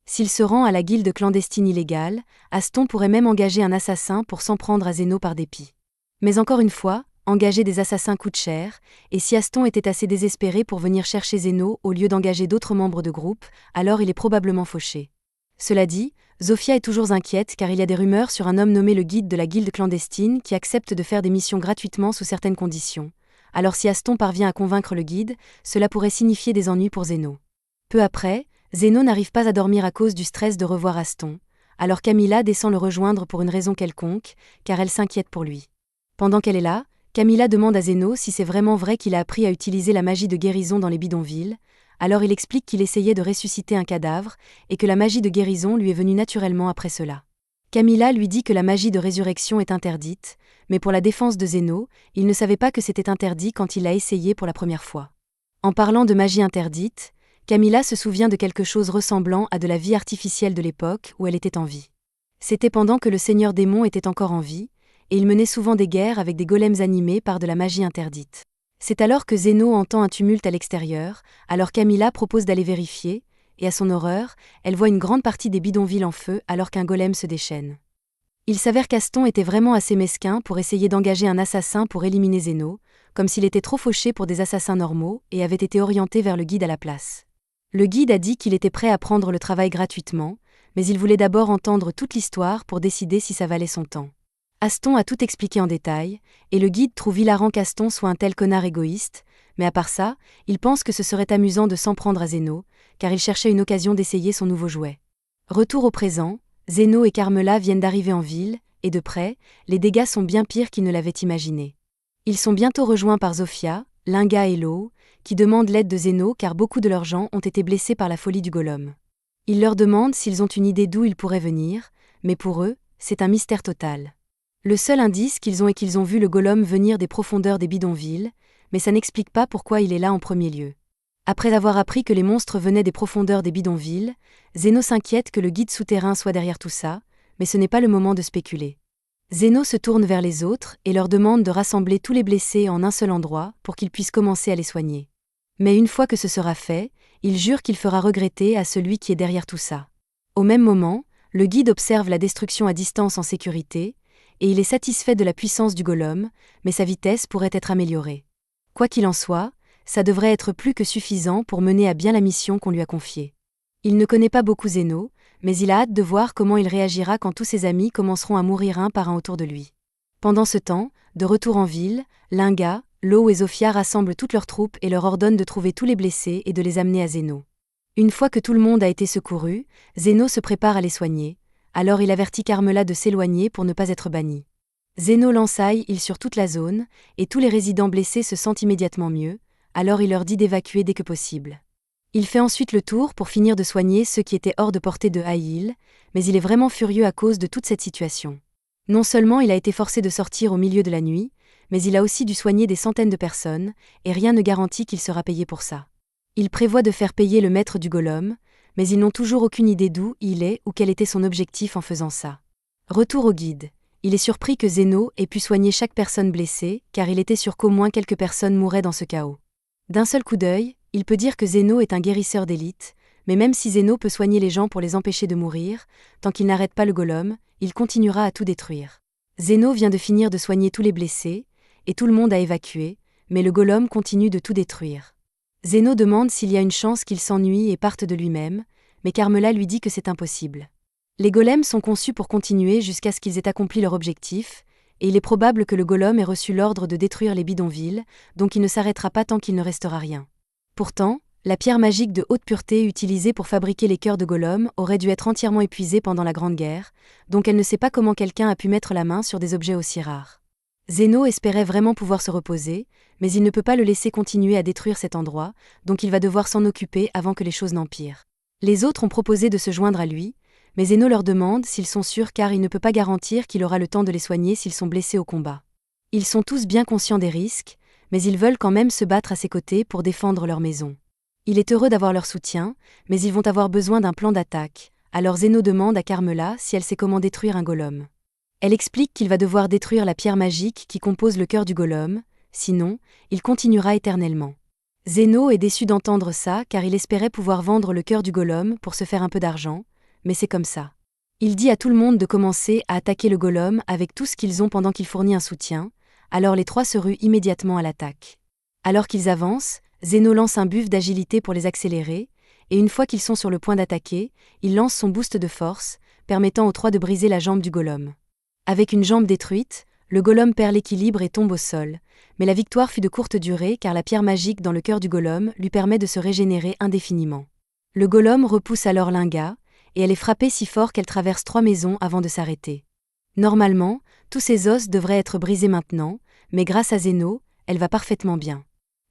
S'il se rend à la guilde clandestine illégale, Aston pourrait même engager un assassin pour s'en prendre à Zeno par dépit. Mais encore une fois, engager des assassins coûte cher, et si Aston était assez désespéré pour venir chercher Zeno au lieu d'engager d'autres membres de groupe, alors il est probablement fauché. Cela dit, Zofia est toujours inquiète car il y a des rumeurs sur un homme nommé le guide de la guilde clandestine qui accepte de faire des missions gratuitement sous certaines conditions. Alors si Aston parvient à convaincre le guide, cela pourrait signifier des ennuis pour Zeno. Peu après, Zeno n'arrive pas à dormir à cause du stress de revoir Aston, alors Camilla descend le rejoindre pour une raison quelconque, car elle s'inquiète pour lui. Pendant qu'elle est là, Camilla demande à Zeno si c'est vraiment vrai qu'il a appris à utiliser la magie de guérison dans les bidonvilles, alors il explique qu'il essayait de ressusciter un cadavre, et que la magie de guérison lui est venue naturellement après cela. Camilla lui dit que la magie de résurrection est interdite, mais pour la défense de Zeno, il ne savait pas que c'était interdit quand il l'a essayé pour la première fois. En parlant de magie interdite, Camilla se souvient de quelque chose ressemblant à de la vie artificielle de l'époque où elle était en vie. C'était pendant que le seigneur démon était encore en vie, et il menait souvent des guerres avec des golems animés par de la magie interdite. C'est alors que Zeno entend un tumulte à l'extérieur, alors Camilla propose d'aller vérifier, et à son horreur, elle voit une grande partie des bidonvilles en feu alors qu'un golem se déchaîne. Il s'avère qu'Aston était vraiment assez mesquin pour essayer d'engager un assassin pour éliminer Zeno, comme s'il était trop fauché pour des assassins normaux et avait été orienté vers le guide à la place. Le guide a dit qu'il était prêt à prendre le travail gratuitement, mais il voulait d'abord entendre toute l'histoire pour décider si ça valait son temps. Aston a tout expliqué en détail, et le guide trouve hilarant qu'Aston soit un tel connard égoïste, mais à part ça, il pense que ce serait amusant de s'en prendre à Zeno, car il cherchait une occasion d'essayer son nouveau jouet. Retour au présent, Zeno et Carmela viennent d'arriver en ville, et de près, les dégâts sont bien pires qu'ils ne l'avaient imaginé. Ils sont bientôt rejoints par Zofia, Linga et Lo, qui demandent l'aide de Zeno car beaucoup de leurs gens ont été blessés par la folie du golem. Ils leur demandent s'ils ont une idée d'où il pourrait venir, mais pour eux, c'est un mystère total. Le seul indice qu'ils ont est qu'ils ont vu le golem venir des profondeurs des bidonvilles, mais ça n'explique pas pourquoi il est là en premier lieu. Après avoir appris que les monstres venaient des profondeurs des bidonvilles, Zeno s'inquiète que le guide souterrain soit derrière tout ça, mais ce n'est pas le moment de spéculer. Zeno se tourne vers les autres et leur demande de rassembler tous les blessés en un seul endroit pour qu'ils puissent commencer à les soigner. Mais une fois que ce sera fait, il jure qu'il fera regretter à celui qui est derrière tout ça. Au même moment, le guide observe la destruction à distance en sécurité, et il est satisfait de la puissance du golem, mais sa vitesse pourrait être améliorée. Quoi qu'il en soit, ça devrait être plus que suffisant pour mener à bien la mission qu'on lui a confiée. Il ne connaît pas beaucoup Zeno, mais il a hâte de voir comment il réagira quand tous ses amis commenceront à mourir un par un autour de lui. Pendant ce temps, de retour en ville, Linga, Lo et Zofia rassemblent toutes leurs troupes et leur ordonnent de trouver tous les blessés et de les amener à Zeno. Une fois que tout le monde a été secouru, Zeno se prépare à les soigner, alors il avertit Carmela de s'éloigner pour ne pas être bannie. Zeno l'ensaille sur toute la zone, et tous les résidents blessés se sentent immédiatement mieux, alors il leur dit d'évacuer dès que possible. Il fait ensuite le tour pour finir de soigner ceux qui étaient hors de portée de Aïl, mais il est vraiment furieux à cause de toute cette situation. Non seulement il a été forcé de sortir au milieu de la nuit, mais il a aussi dû soigner des centaines de personnes, et rien ne garantit qu'il sera payé pour ça. Il prévoit de faire payer le maître du golem, mais ils n'ont toujours aucune idée d'où il est ou quel était son objectif en faisant ça. Retour au guide. Il est surpris que Zeno ait pu soigner chaque personne blessée, car il était sûr qu'au moins quelques personnes mourraient dans ce chaos. D'un seul coup d'œil, il peut dire que Zeno est un guérisseur d'élite, mais même si Zeno peut soigner les gens pour les empêcher de mourir, tant qu'il n'arrête pas le golem, il continuera à tout détruire. Zeno vient de finir de soigner tous les blessés, et tout le monde a évacué, mais le golem continue de tout détruire. Zeno demande s'il y a une chance qu'il s'ennuie et parte de lui-même, mais Carmela lui dit que c'est impossible. Les golems sont conçus pour continuer jusqu'à ce qu'ils aient accompli leur objectif, et il est probable que le golem ait reçu l'ordre de détruire les bidonvilles, donc il ne s'arrêtera pas tant qu'il ne restera rien. Pourtant, la pierre magique de haute pureté utilisée pour fabriquer les cœurs de golem aurait dû être entièrement épuisée pendant la Grande Guerre, donc elle ne sait pas comment quelqu'un a pu mettre la main sur des objets aussi rares. Zeno espérait vraiment pouvoir se reposer, mais il ne peut pas le laisser continuer à détruire cet endroit, donc il va devoir s'en occuper avant que les choses n'empirent. Les autres ont proposé de se joindre à lui, mais Zeno leur demande s'ils sont sûrs car il ne peut pas garantir qu'il aura le temps de les soigner s'ils sont blessés au combat. Ils sont tous bien conscients des risques, mais ils veulent quand même se battre à ses côtés pour défendre leur maison. Il est heureux d'avoir leur soutien, mais ils vont avoir besoin d'un plan d'attaque, alors Zeno demande à Carmela si elle sait comment détruire un golem. Elle explique qu'il va devoir détruire la pierre magique qui compose le cœur du golem, sinon, il continuera éternellement. Zeno est déçu d'entendre ça car il espérait pouvoir vendre le cœur du golem pour se faire un peu d'argent, mais c'est comme ça. Il dit à tout le monde de commencer à attaquer le golem avec tout ce qu'ils ont pendant qu'il fournit un soutien, alors les trois se ruent immédiatement à l'attaque. Alors qu'ils avancent, Zeno lance un buff d'agilité pour les accélérer, et une fois qu'ils sont sur le point d'attaquer, il lance son boost de force, permettant aux trois de briser la jambe du golem. Avec une jambe détruite, le golem perd l'équilibre et tombe au sol, mais la victoire fut de courte durée car la pierre magique dans le cœur du golem lui permet de se régénérer indéfiniment. Le golem repousse alors Linga, et elle est frappée si fort qu'elle traverse 3 maisons avant de s'arrêter. Normalement, tous ses os devraient être brisés maintenant, mais grâce à Zeno, elle va parfaitement bien.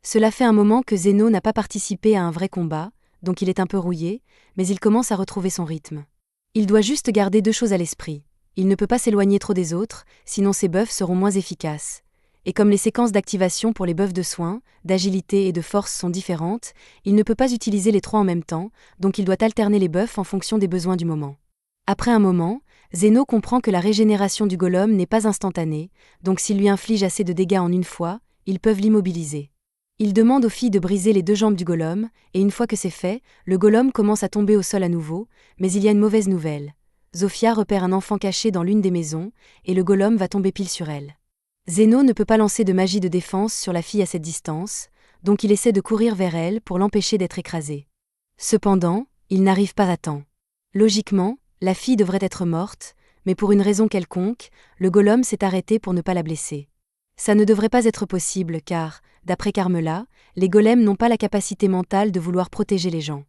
Cela fait un moment que Zeno n'a pas participé à un vrai combat, donc il est un peu rouillé, mais il commence à retrouver son rythme. Il doit juste garder 2 choses à l'esprit. Il ne peut pas s'éloigner trop des autres, sinon ses buffs seront moins efficaces. Et comme les séquences d'activation pour les buffs de soins, d'agilité et de force sont différentes, il ne peut pas utiliser les 3 en même temps, donc il doit alterner les buffs en fonction des besoins du moment. Après un moment, Zeno comprend que la régénération du golem n'est pas instantanée, donc s'il lui inflige assez de dégâts en une fois, ils peuvent l'immobiliser. Il demande aux filles de briser les 2 jambes du golem, et une fois que c'est fait, le golem commence à tomber au sol à nouveau, mais il y a une mauvaise nouvelle. Zofia repère un enfant caché dans l'une des maisons, et le golem va tomber pile sur elle. Zeno ne peut pas lancer de magie de défense sur la fille à cette distance, donc il essaie de courir vers elle pour l'empêcher d'être écrasée. Cependant, il n'arrive pas à temps. Logiquement, la fille devrait être morte, mais pour une raison quelconque, le golem s'est arrêté pour ne pas la blesser. Ça ne devrait pas être possible car, d'après Carmela, les golems n'ont pas la capacité mentale de vouloir protéger les gens.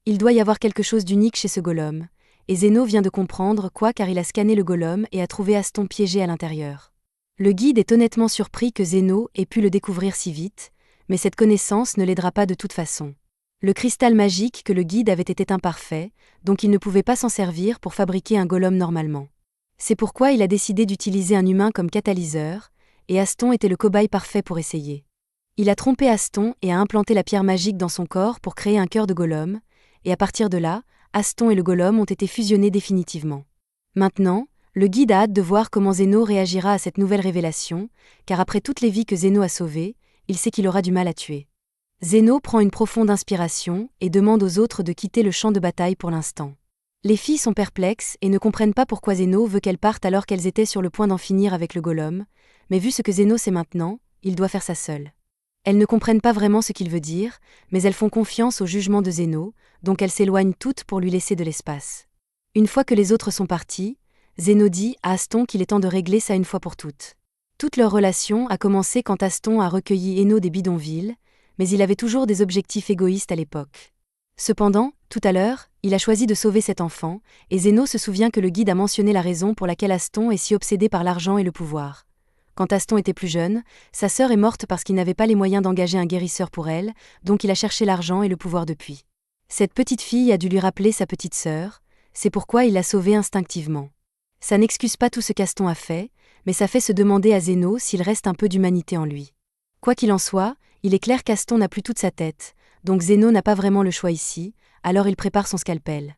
Il doit y avoir quelque chose d'unique chez ce golem, et Zeno vient de comprendre quoi car il a scanné le golem et a trouvé Aston piégé à l'intérieur. Le guide est honnêtement surpris que Zeno ait pu le découvrir si vite, mais cette connaissance ne l'aidera pas de toute façon. Le cristal magique que le guide avait été imparfait, donc il ne pouvait pas s'en servir pour fabriquer un golem normalement. C'est pourquoi il a décidé d'utiliser un humain comme catalyseur, et Aston était le cobaye parfait pour essayer. Il a trompé Aston et a implanté la pierre magique dans son corps pour créer un cœur de golem, et à partir de là, Aston et le golem ont été fusionnés définitivement. Maintenant, le guide a hâte de voir comment Zeno réagira à cette nouvelle révélation, car après toutes les vies que Zeno a sauvées, il sait qu'il aura du mal à tuer. Zeno prend une profonde inspiration et demande aux autres de quitter le champ de bataille pour l'instant. Les filles sont perplexes et ne comprennent pas pourquoi Zeno veut qu'elles partent alors qu'elles étaient sur le point d'en finir avec le golem, mais vu ce que Zeno sait maintenant, il doit faire ça seul. Elles ne comprennent pas vraiment ce qu'il veut dire, mais elles font confiance au jugement de Zeno, donc elles s'éloignent toutes pour lui laisser de l'espace. Une fois que les autres sont partis, Zeno dit à Aston qu'il est temps de régler ça une fois pour toutes. Toute leur relation a commencé quand Aston a recueilli Eno des bidonvilles, mais il avait toujours des objectifs égoïstes à l'époque. Cependant, tout à l'heure, il a choisi de sauver cet enfant, et Zeno se souvient que le guide a mentionné la raison pour laquelle Aston est si obsédé par l'argent et le pouvoir. Quand Aston était plus jeune, sa sœur est morte parce qu'il n'avait pas les moyens d'engager un guérisseur pour elle, donc il a cherché l'argent et le pouvoir depuis. Cette petite fille a dû lui rappeler sa petite sœur, c'est pourquoi il l'a sauvée instinctivement. Ça n'excuse pas tout ce qu'Aston a fait, mais ça fait se demander à Zeno s'il reste un peu d'humanité en lui. Quoi qu'il en soit, il est clair qu'Aston n'a plus toute sa tête, donc Zeno n'a pas vraiment le choix ici, alors il prépare son scalpel.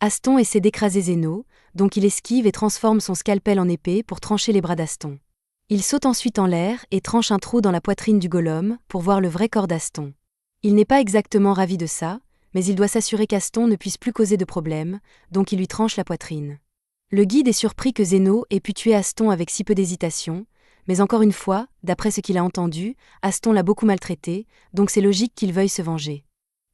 Aston essaie d'écraser Zeno, donc il esquive et transforme son scalpel en épée pour trancher les bras d'Aston. Il saute ensuite en l'air et tranche un trou dans la poitrine du golem pour voir le vrai corps d'Aston. Il n'est pas exactement ravi de ça, mais il doit s'assurer qu'Aston ne puisse plus causer de problème, donc il lui tranche la poitrine. Le guide est surpris que Zeno ait pu tuer Aston avec si peu d'hésitation, mais encore une fois, d'après ce qu'il a entendu, Aston l'a beaucoup maltraité, donc c'est logique qu'il veuille se venger.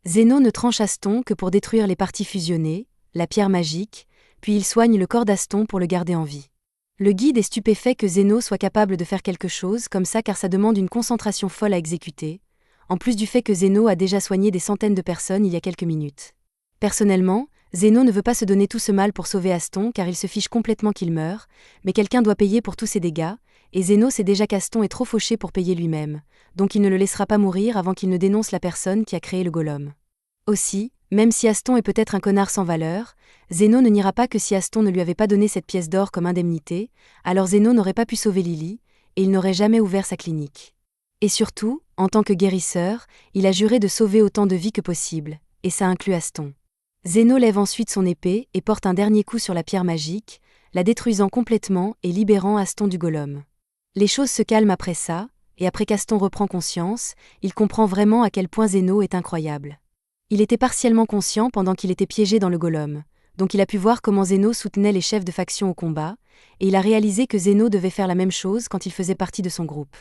Zeno ne tranche Aston que pour détruire les parties fusionnées, la pierre magique, puis il soigne le corps d'Aston pour le garder en vie. Le guide est stupéfait que Zeno soit capable de faire quelque chose comme ça car ça demande une concentration folle à exécuter, en plus du fait que Zeno a déjà soigné des centaines de personnes il y a quelques minutes. Personnellement, Zeno ne veut pas se donner tout ce mal pour sauver Aston car il se fiche complètement qu'il meure, mais quelqu'un doit payer pour tous ses dégâts, et Zeno sait déjà qu'Aston est trop fauché pour payer lui-même, donc il ne le laissera pas mourir avant qu'il ne dénonce la personne qui a créé le golem. Aussi, même si Aston est peut-être un connard sans valeur, Zeno ne n'ira pas que si Aston ne lui avait pas donné cette pièce d'or comme indemnité, alors Zeno n'aurait pas pu sauver Lily, et il n'aurait jamais ouvert sa clinique. Et surtout, en tant que guérisseur, il a juré de sauver autant de vies que possible, et ça inclut Aston. Zeno lève ensuite son épée et porte un dernier coup sur la pierre magique, la détruisant complètement et libérant Aston du golem. Les choses se calment après ça, et après qu'Aston reprend conscience, il comprend vraiment à quel point Zeno est incroyable. Il était partiellement conscient pendant qu'il était piégé dans le golem, donc il a pu voir comment Zeno soutenait les chefs de faction au combat, et il a réalisé que Zeno devait faire la même chose quand il faisait partie de son groupe.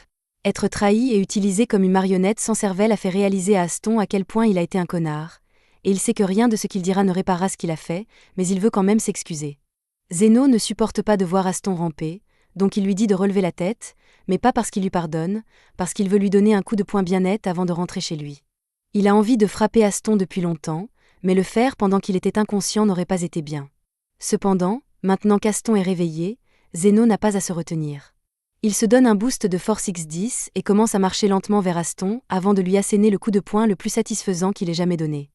Être trahi et utilisé comme une marionnette sans cervelle a fait réaliser à Aston à quel point il a été un connard, et il sait que rien de ce qu'il dira ne réparera ce qu'il a fait, mais il veut quand même s'excuser. Zeno ne supporte pas de voir Aston ramper, donc il lui dit de relever la tête, mais pas parce qu'il lui pardonne, parce qu'il veut lui donner un coup de poing bien net avant de rentrer chez lui. Il a envie de frapper Aston depuis longtemps, mais le faire pendant qu'il était inconscient n'aurait pas été bien. Cependant, maintenant qu'Aston est réveillé, Zeno n'a pas à se retenir. Il se donne un boost de force X10 et commence à marcher lentement vers Aston avant de lui asséner le coup de poing le plus satisfaisant qu'il ait jamais donné.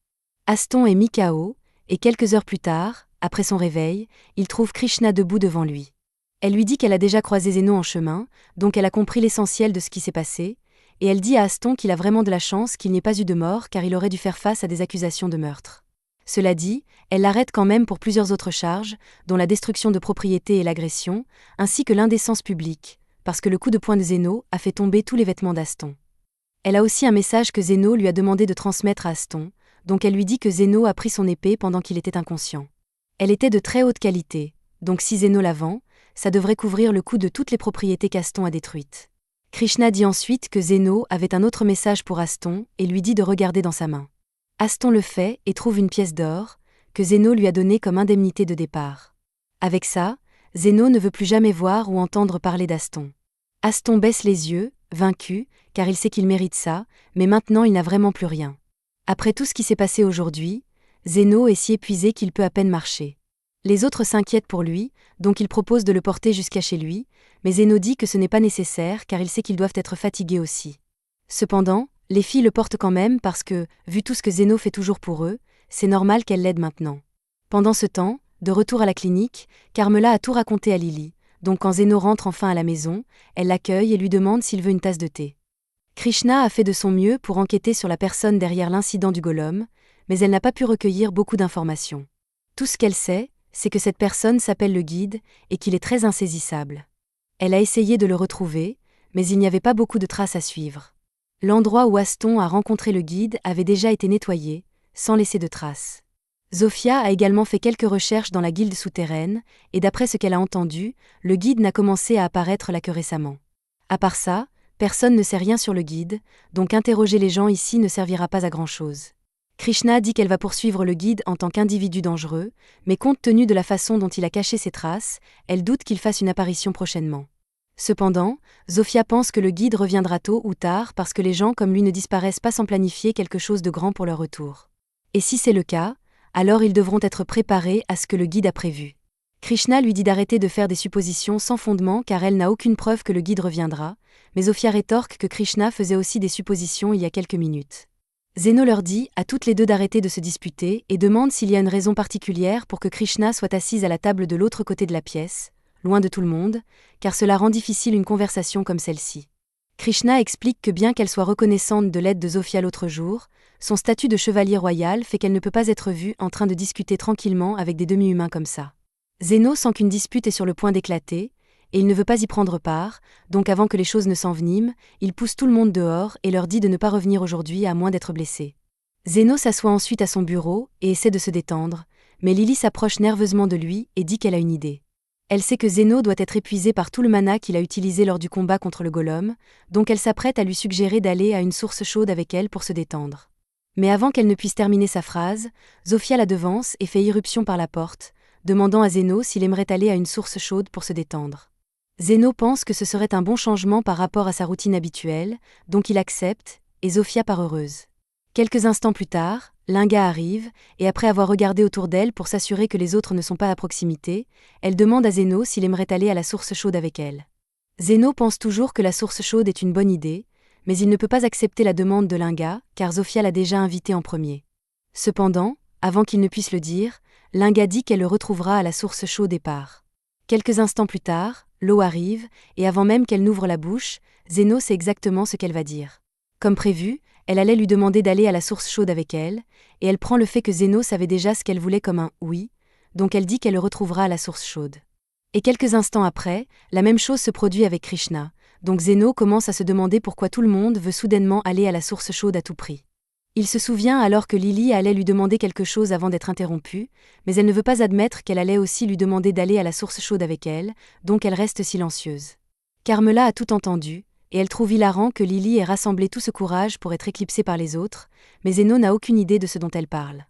Aston est mis KO, et quelques heures plus tard, après son réveil, il trouve Krishna debout devant lui. Elle lui dit qu'elle a déjà croisé Zeno en chemin, donc elle a compris l'essentiel de ce qui s'est passé, et elle dit à Aston qu'il a vraiment de la chance qu'il n'y ait pas eu de mort car il aurait dû faire face à des accusations de meurtre. Cela dit, elle l'arrête quand même pour plusieurs autres charges, dont la destruction de propriété et l'agression, ainsi que l'indécence publique, parce que le coup de poing de Zeno a fait tomber tous les vêtements d'Aston. Elle a aussi un message que Zeno lui a demandé de transmettre à Aston, donc elle lui dit que Zeno a pris son épée pendant qu'il était inconscient. Elle était de très haute qualité, donc si Zeno la vend, ça devrait couvrir le coût de toutes les propriétés qu'Aston a détruites. Krishna dit ensuite que Zeno avait un autre message pour Aston et lui dit de regarder dans sa main. Aston le fait et trouve une pièce d'or, que Zeno lui a donnée comme indemnité de départ. Avec ça, Zeno ne veut plus jamais voir ou entendre parler d'Aston. Aston baisse les yeux, vaincu, car il sait qu'il mérite ça, mais maintenant il n'a vraiment plus rien. Après tout ce qui s'est passé aujourd'hui, Zeno est si épuisé qu'il peut à peine marcher. Les autres s'inquiètent pour lui, donc ils proposent de le porter jusqu'à chez lui, mais Zeno dit que ce n'est pas nécessaire car ils savent qu'ils doivent être fatigués aussi. Cependant, les filles le portent quand même parce que, vu tout ce que Zeno fait toujours pour eux, c'est normal qu'elles l'aident maintenant. Pendant ce temps, de retour à la clinique, Carmela a tout raconté à Lily, donc quand Zeno rentre enfin à la maison, elle l'accueille et lui demande s'il veut une tasse de thé. Krishna a fait de son mieux pour enquêter sur la personne derrière l'incident du golem, mais elle n'a pas pu recueillir beaucoup d'informations. Tout ce qu'elle sait, c'est que cette personne s'appelle le guide, et qu'il est très insaisissable. Elle a essayé de le retrouver, mais il n'y avait pas beaucoup de traces à suivre. L'endroit où Aston a rencontré le guide avait déjà été nettoyé, sans laisser de traces. Zofia a également fait quelques recherches dans la guilde souterraine, et d'après ce qu'elle a entendu, le guide n'a commencé à apparaître là que récemment. À part ça, personne ne sait rien sur le guide, donc interroger les gens ici ne servira pas à grand-chose. Krishna dit qu'elle va poursuivre le guide en tant qu'individu dangereux, mais compte tenu de la façon dont il a caché ses traces, elle doute qu'il fasse une apparition prochainement. Cependant, Zofia pense que le guide reviendra tôt ou tard parce que les gens comme lui ne disparaissent pas sans planifier quelque chose de grand pour leur retour. Et si c'est le cas, alors ils devront être préparés à ce que le guide a prévu. Krishna lui dit d'arrêter de faire des suppositions sans fondement car elle n'a aucune preuve que le guide reviendra, mais Zofia rétorque que Krishna faisait aussi des suppositions il y a quelques minutes. Zeno leur dit à toutes les deux d'arrêter de se disputer et demande s'il y a une raison particulière pour que Krishna soit assise à la table de l'autre côté de la pièce, loin de tout le monde, car cela rend difficile une conversation comme celle-ci. Krishna explique que bien qu'elle soit reconnaissante de l'aide de Zofia l'autre jour, son statut de chevalier royal fait qu'elle ne peut pas être vue en train de discuter tranquillement avec des demi-humains comme ça. Zeno sent qu'une dispute est sur le point d'éclater, et il ne veut pas y prendre part, donc avant que les choses ne s'enveniment, il pousse tout le monde dehors et leur dit de ne pas revenir aujourd'hui à moins d'être blessé. Zeno s'assoit ensuite à son bureau et essaie de se détendre, mais Lily s'approche nerveusement de lui et dit qu'elle a une idée. Elle sait que Zeno doit être épuisé par tout le mana qu'il a utilisé lors du combat contre le golem, donc elle s'apprête à lui suggérer d'aller à une source chaude avec elle pour se détendre. Mais avant qu'elle ne puisse terminer sa phrase, Zofia la devance et fait irruption par la porte, demandant à Zeno s'il aimerait aller à une source chaude pour se détendre. Zeno pense que ce serait un bon changement par rapport à sa routine habituelle, donc il accepte, et Zofia part heureuse. Quelques instants plus tard, Linga arrive, et après avoir regardé autour d'elle pour s'assurer que les autres ne sont pas à proximité, elle demande à Zeno s'il aimerait aller à la source chaude avec elle. Zeno pense toujours que la source chaude est une bonne idée, mais il ne peut pas accepter la demande de Linga, car Zofia l'a déjà invité en premier. Cependant, avant qu'il ne puisse le dire, Linga dit qu'elle le retrouvera à la source chaude et part. Quelques instants plus tard, l'eau arrive, et avant même qu'elle n'ouvre la bouche, Zeno sait exactement ce qu'elle va dire. Comme prévu, elle allait lui demander d'aller à la source chaude avec elle, et elle prend le fait que Zeno savait déjà ce qu'elle voulait comme un « oui », donc elle dit qu'elle le retrouvera à la source chaude. Et quelques instants après, la même chose se produit avec Krishna, donc Zeno commence à se demander pourquoi tout le monde veut soudainement aller à la source chaude à tout prix. Il se souvient alors que Lily allait lui demander quelque chose avant d'être interrompue, mais elle ne veut pas admettre qu'elle allait aussi lui demander d'aller à la source chaude avec elle, donc elle reste silencieuse. Carmela a tout entendu, et elle trouve hilarant que Lily ait rassemblé tout ce courage pour être éclipsée par les autres, mais Zeno n'a aucune idée de ce dont elle parle.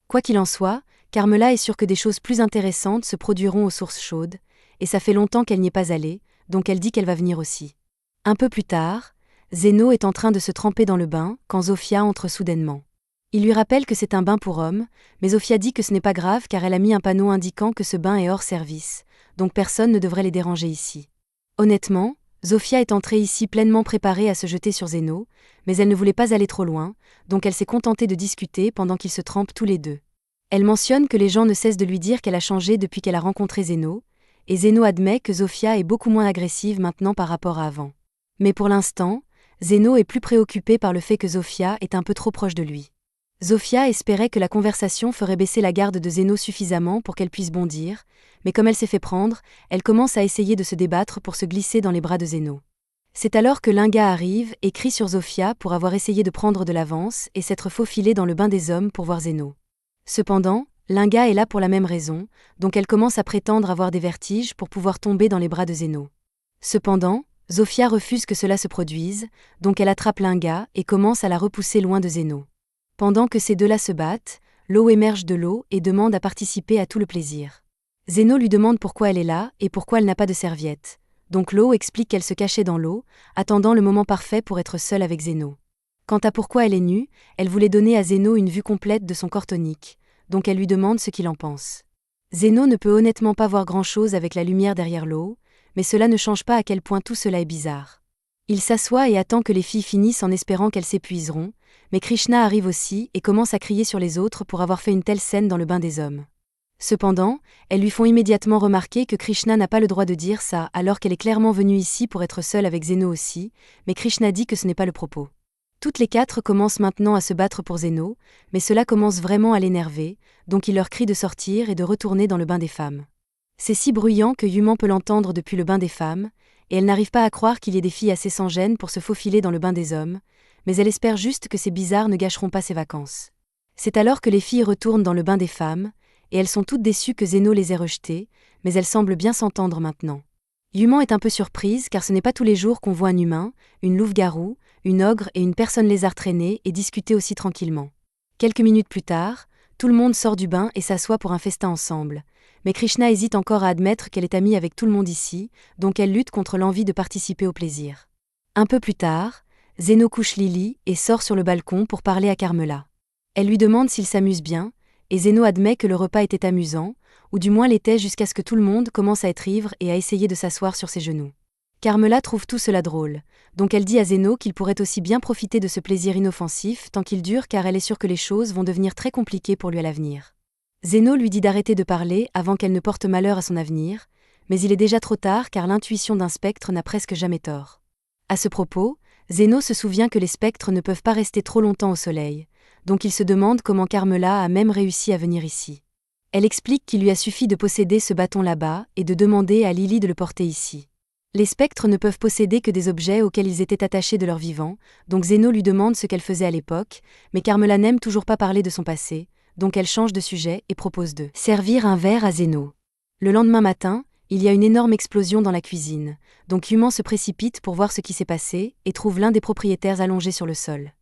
Quoi qu'il en soit, Carmela est sûre que des choses plus intéressantes se produiront aux sources chaudes, et ça fait longtemps qu'elle n'y est pas allée, donc elle dit qu'elle va venir aussi. Un peu plus tard, Zeno est en train de se tremper dans le bain quand Zofia entre soudainement. Il lui rappelle que c'est un bain pour hommes, mais Zofia dit que ce n'est pas grave car elle a mis un panneau indiquant que ce bain est hors service, donc personne ne devrait les déranger ici. Honnêtement, Zofia est entrée ici pleinement préparée à se jeter sur Zeno, mais elle ne voulait pas aller trop loin, donc elle s'est contentée de discuter pendant qu'ils se trempent tous les deux. Elle mentionne que les gens ne cessent de lui dire qu'elle a changé depuis qu'elle a rencontré Zeno, et Zeno admet que Zofia est beaucoup moins agressive maintenant par rapport à avant. Mais pour l'instant, Zeno est plus préoccupé par le fait que Zofia est un peu trop proche de lui. Zofia espérait que la conversation ferait baisser la garde de Zeno suffisamment pour qu'elle puisse bondir, mais comme elle s'est fait prendre, elle commence à essayer de se débattre pour se glisser dans les bras de Zeno. C'est alors que Linga arrive et crie sur Zofia pour avoir essayé de prendre de l'avance et s'être faufilée dans le bain des hommes pour voir Zeno. Cependant, Linga est là pour la même raison, donc elle commence à prétendre avoir des vertiges pour pouvoir tomber dans les bras de Zeno. Cependant, Zofia refuse que cela se produise, donc elle attrape Linga et commence à la repousser loin de Zeno. Pendant que ces deux-là se battent, l'eau émerge de l'eau et demande à participer à tout le plaisir. Zeno lui demande pourquoi elle est là et pourquoi elle n'a pas de serviette. Donc l'eau explique qu'elle se cachait dans l'eau, attendant le moment parfait pour être seule avec Zeno. Quant à pourquoi elle est nue, elle voulait donner à Zeno une vue complète de son corps tonique, donc elle lui demande ce qu'il en pense. Zeno ne peut honnêtement pas voir grand-chose avec la lumière derrière l'eau, mais cela ne change pas à quel point tout cela est bizarre. Il s'assoit et attend que les filles finissent en espérant qu'elles s'épuiseront, mais Krishna arrive aussi et commence à crier sur les autres pour avoir fait une telle scène dans le bain des hommes. Cependant, elles lui font immédiatement remarquer que Krishna n'a pas le droit de dire ça alors qu'elle est clairement venue ici pour être seule avec Zeno aussi, mais Krishna dit que ce n'est pas le propos. Toutes les quatre commencent maintenant à se battre pour Zeno, mais cela commence vraiment à l'énerver, donc il leur crie de sortir et de retourner dans le bain des femmes. C'est si bruyant que Yuman peut l'entendre depuis le bain des femmes, et elle n'arrive pas à croire qu'il y ait des filles assez sans gêne pour se faufiler dans le bain des hommes, mais elle espère juste que ces bizarres ne gâcheront pas ses vacances. C'est alors que les filles retournent dans le bain des femmes, et elles sont toutes déçues que Zeno les ait rejetées, mais elles semblent bien s'entendre maintenant. Yuman est un peu surprise car ce n'est pas tous les jours qu'on voit un humain, une louve-garou, une ogre et une personne lézard traîner et discuter aussi tranquillement. Quelques minutes plus tard, tout le monde sort du bain et s'assoit pour un festin ensemble, mais Krishna hésite encore à admettre qu'elle est amie avec tout le monde ici, donc elle lutte contre l'envie de participer au plaisir. Un peu plus tard, Zeno couche Lily et sort sur le balcon pour parler à Carmela. Elle lui demande s'il s'amuse bien, et Zeno admet que le repas était amusant, ou du moins l'était jusqu'à ce que tout le monde commence à être ivre et à essayer de s'asseoir sur ses genoux. Carmela trouve tout cela drôle, donc elle dit à Zeno qu'il pourrait aussi bien profiter de ce plaisir inoffensif tant qu'il dure car elle est sûre que les choses vont devenir très compliquées pour lui à l'avenir. Zeno lui dit d'arrêter de parler avant qu'elle ne porte malheur à son avenir, mais il est déjà trop tard car l'intuition d'un spectre n'a presque jamais tort. À ce propos, Zeno se souvient que les spectres ne peuvent pas rester trop longtemps au soleil, donc il se demande comment Carmela a même réussi à venir ici. Elle explique qu'il lui a suffi de posséder ce bâton là-bas et de demander à Lily de le porter ici. Les spectres ne peuvent posséder que des objets auxquels ils étaient attachés de leur vivant, donc Zeno lui demande ce qu'elle faisait à l'époque, mais Carmela n'aime toujours pas parler de son passé, donc elle change de sujet et propose de servir un verre à Zeno. Le lendemain matin, il y a une énorme explosion dans la cuisine, donc Yuman se précipite pour voir ce qui s'est passé et trouve l'un des propriétaires allongé sur le sol.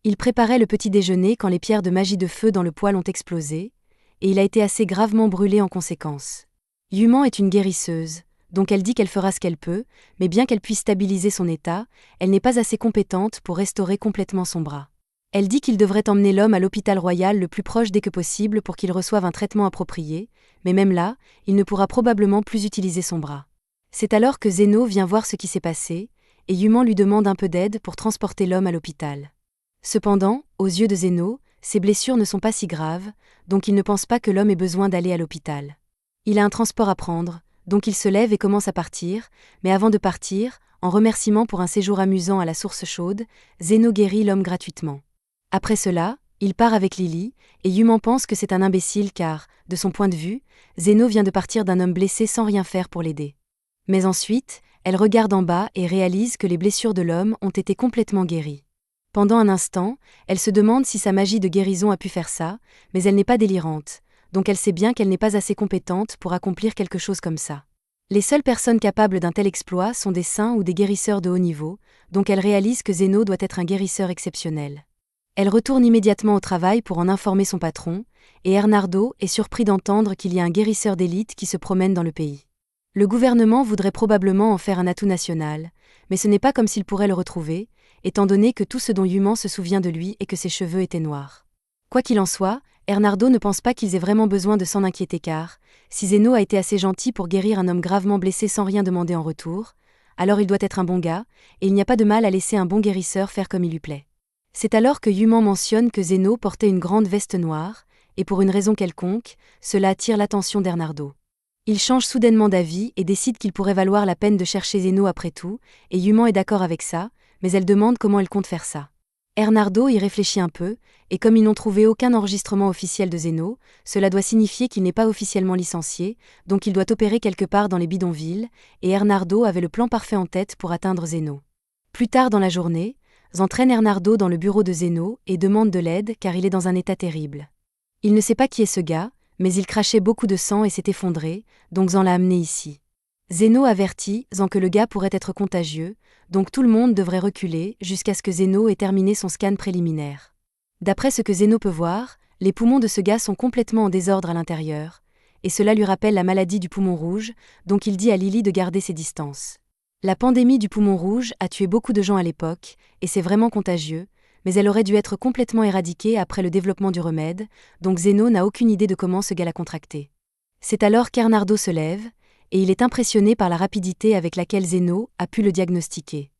Il préparait le petit déjeuner quand les pierres de magie de feu dans le poêle ont explosé, et il a été assez gravement brûlé en conséquence. Yuman est une guérisseuse, donc elle dit qu'elle fera ce qu'elle peut, mais bien qu'elle puisse stabiliser son état, elle n'est pas assez compétente pour restaurer complètement son bras. Elle dit qu'il devrait emmener l'homme à l'hôpital royal le plus proche dès que possible pour qu'il reçoive un traitement approprié, mais même là, il ne pourra probablement plus utiliser son bras. C'est alors que Zeno vient voir ce qui s'est passé, et Yuman lui demande un peu d'aide pour transporter l'homme à l'hôpital. Cependant, aux yeux de Zeno, ses blessures ne sont pas si graves, donc il ne pense pas que l'homme ait besoin d'aller à l'hôpital. Il a un transport à prendre, donc il se lève et commence à partir, mais avant de partir, en remerciement pour un séjour amusant à la source chaude, Zeno guérit l'homme gratuitement. Après cela, il part avec Lily, et Yuman pense que c'est un imbécile car, de son point de vue, Zeno vient de partir d'un homme blessé sans rien faire pour l'aider. Mais ensuite, elle regarde en bas et réalise que les blessures de l'homme ont été complètement guéries. Pendant un instant, elle se demande si sa magie de guérison a pu faire ça, mais elle n'est pas délirante, donc elle sait bien qu'elle n'est pas assez compétente pour accomplir quelque chose comme ça. Les seules personnes capables d'un tel exploit sont des saints ou des guérisseurs de haut niveau, donc elle réalise que Zeno doit être un guérisseur exceptionnel. Elle retourne immédiatement au travail pour en informer son patron, et Ernardo est surpris d'entendre qu'il y a un guérisseur d'élite qui se promène dans le pays. Le gouvernement voudrait probablement en faire un atout national, mais ce n'est pas comme s'il pourrait le retrouver, étant donné que tout ce dont Yuman se souvient de lui est que ses cheveux étaient noirs. Quoi qu'il en soit, Ernardo ne pense pas qu'ils aient vraiment besoin de s'en inquiéter car, si Zeno a été assez gentil pour guérir un homme gravement blessé sans rien demander en retour, alors il doit être un bon gars, et il n'y a pas de mal à laisser un bon guérisseur faire comme il lui plaît. C'est alors que Yuman mentionne que Zeno portait une grande veste noire, et pour une raison quelconque, cela attire l'attention d'Ernardo. Il change soudainement d'avis et décide qu'il pourrait valoir la peine de chercher Zeno après tout, et Yuman est d'accord avec ça, mais elle demande comment elle compte faire ça. Ernardo y réfléchit un peu, et comme ils n'ont trouvé aucun enregistrement officiel de Zeno, cela doit signifier qu'il n'est pas officiellement licencié, donc il doit opérer quelque part dans les bidonvilles, et Ernardo avait le plan parfait en tête pour atteindre Zeno. Plus tard dans la journée, entraîne Ernardo dans le bureau de Zeno et demande de l'aide car il est dans un état terrible. Il ne sait pas qui est ce gars, mais il crachait beaucoup de sang et s'est effondré, donc Zan l'a amené ici. Zeno avertit Zan que le gars pourrait être contagieux, donc tout le monde devrait reculer jusqu'à ce que Zeno ait terminé son scan préliminaire. D'après ce que Zeno peut voir, les poumons de ce gars sont complètement en désordre à l'intérieur, et cela lui rappelle la maladie du poumon rouge, donc il dit à Lily de garder ses distances. La pandémie du poumon rouge a tué beaucoup de gens à l'époque, et c'est vraiment contagieux, mais elle aurait dû être complètement éradiquée après le développement du remède, donc Zeno n'a aucune idée de comment ce gars l'a contracté. C'est alors qu'Ernardo se lève, et il est impressionné par la rapidité avec laquelle Zeno a pu le diagnostiquer.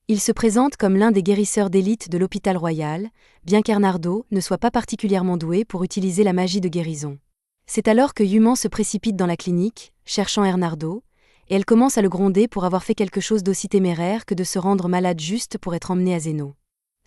Il se présente comme l'un des guérisseurs d'élite de l'hôpital royal, bien qu'Ernardo ne soit pas particulièrement doué pour utiliser la magie de guérison. C'est alors que Yuman se précipite dans la clinique, cherchant Ernardo, et elle commence à le gronder pour avoir fait quelque chose d'aussi téméraire que de se rendre malade juste pour être emmené à Zeno.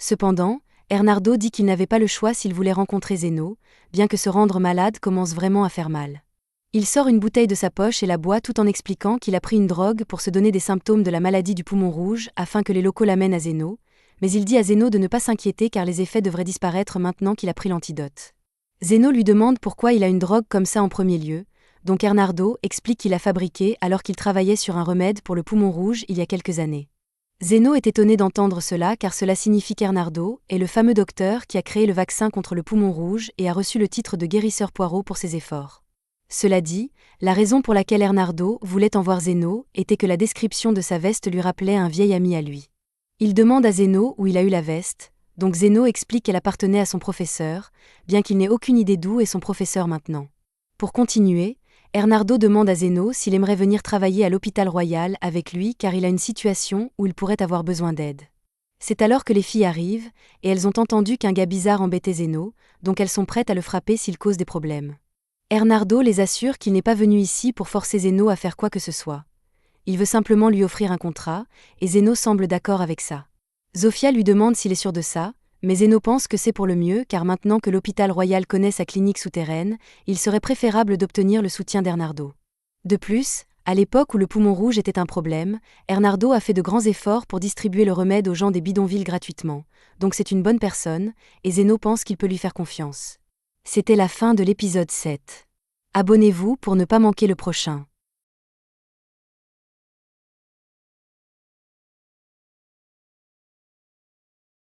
Cependant, Ernardo dit qu'il n'avait pas le choix s'il voulait rencontrer Zeno, bien que se rendre malade commence vraiment à faire mal. Il sort une bouteille de sa poche et la boit tout en expliquant qu'il a pris une drogue pour se donner des symptômes de la maladie du poumon rouge afin que les locaux l'amènent à Zeno, mais il dit à Zeno de ne pas s'inquiéter car les effets devraient disparaître maintenant qu'il a pris l'antidote. Zeno lui demande pourquoi il a une drogue comme ça en premier lieu, donc Ernardo explique qu'il a fabriqué alors qu'il travaillait sur un remède pour le poumon rouge il y a quelques années. Zeno est étonné d'entendre cela car cela signifie qu'Ernardo est le fameux docteur qui a créé le vaccin contre le poumon rouge et a reçu le titre de guérisseur Poirot pour ses efforts. Cela dit, la raison pour laquelle Ernardo voulait en voir Zeno était que la description de sa veste lui rappelait un vieil ami à lui. Il demande à Zeno où il a eu la veste, donc Zeno explique qu'elle appartenait à son professeur, bien qu'il n'ait aucune idée d'où est son professeur maintenant. Pour continuer, Ernardo demande à Zeno s'il aimerait venir travailler à l'hôpital royal avec lui car il a une situation où il pourrait avoir besoin d'aide. C'est alors que les filles arrivent, et elles ont entendu qu'un gars bizarre embêtait Zeno, donc elles sont prêtes à le frapper s'il cause des problèmes. Ernardo les assure qu'il n'est pas venu ici pour forcer Zeno à faire quoi que ce soit. Il veut simplement lui offrir un contrat, et Zeno semble d'accord avec ça. Zofia lui demande s'il est sûr de ça, mais Zeno pense que c'est pour le mieux car maintenant que l'hôpital royal connaît sa clinique souterraine, il serait préférable d'obtenir le soutien d'Ernardo. De plus, à l'époque où le poumon rouge était un problème, Ernardo a fait de grands efforts pour distribuer le remède aux gens des bidonvilles gratuitement, donc c'est une bonne personne, et Zeno pense qu'il peut lui faire confiance. C'était la fin de l'épisode 7. Abonnez-vous pour ne pas manquer le prochain.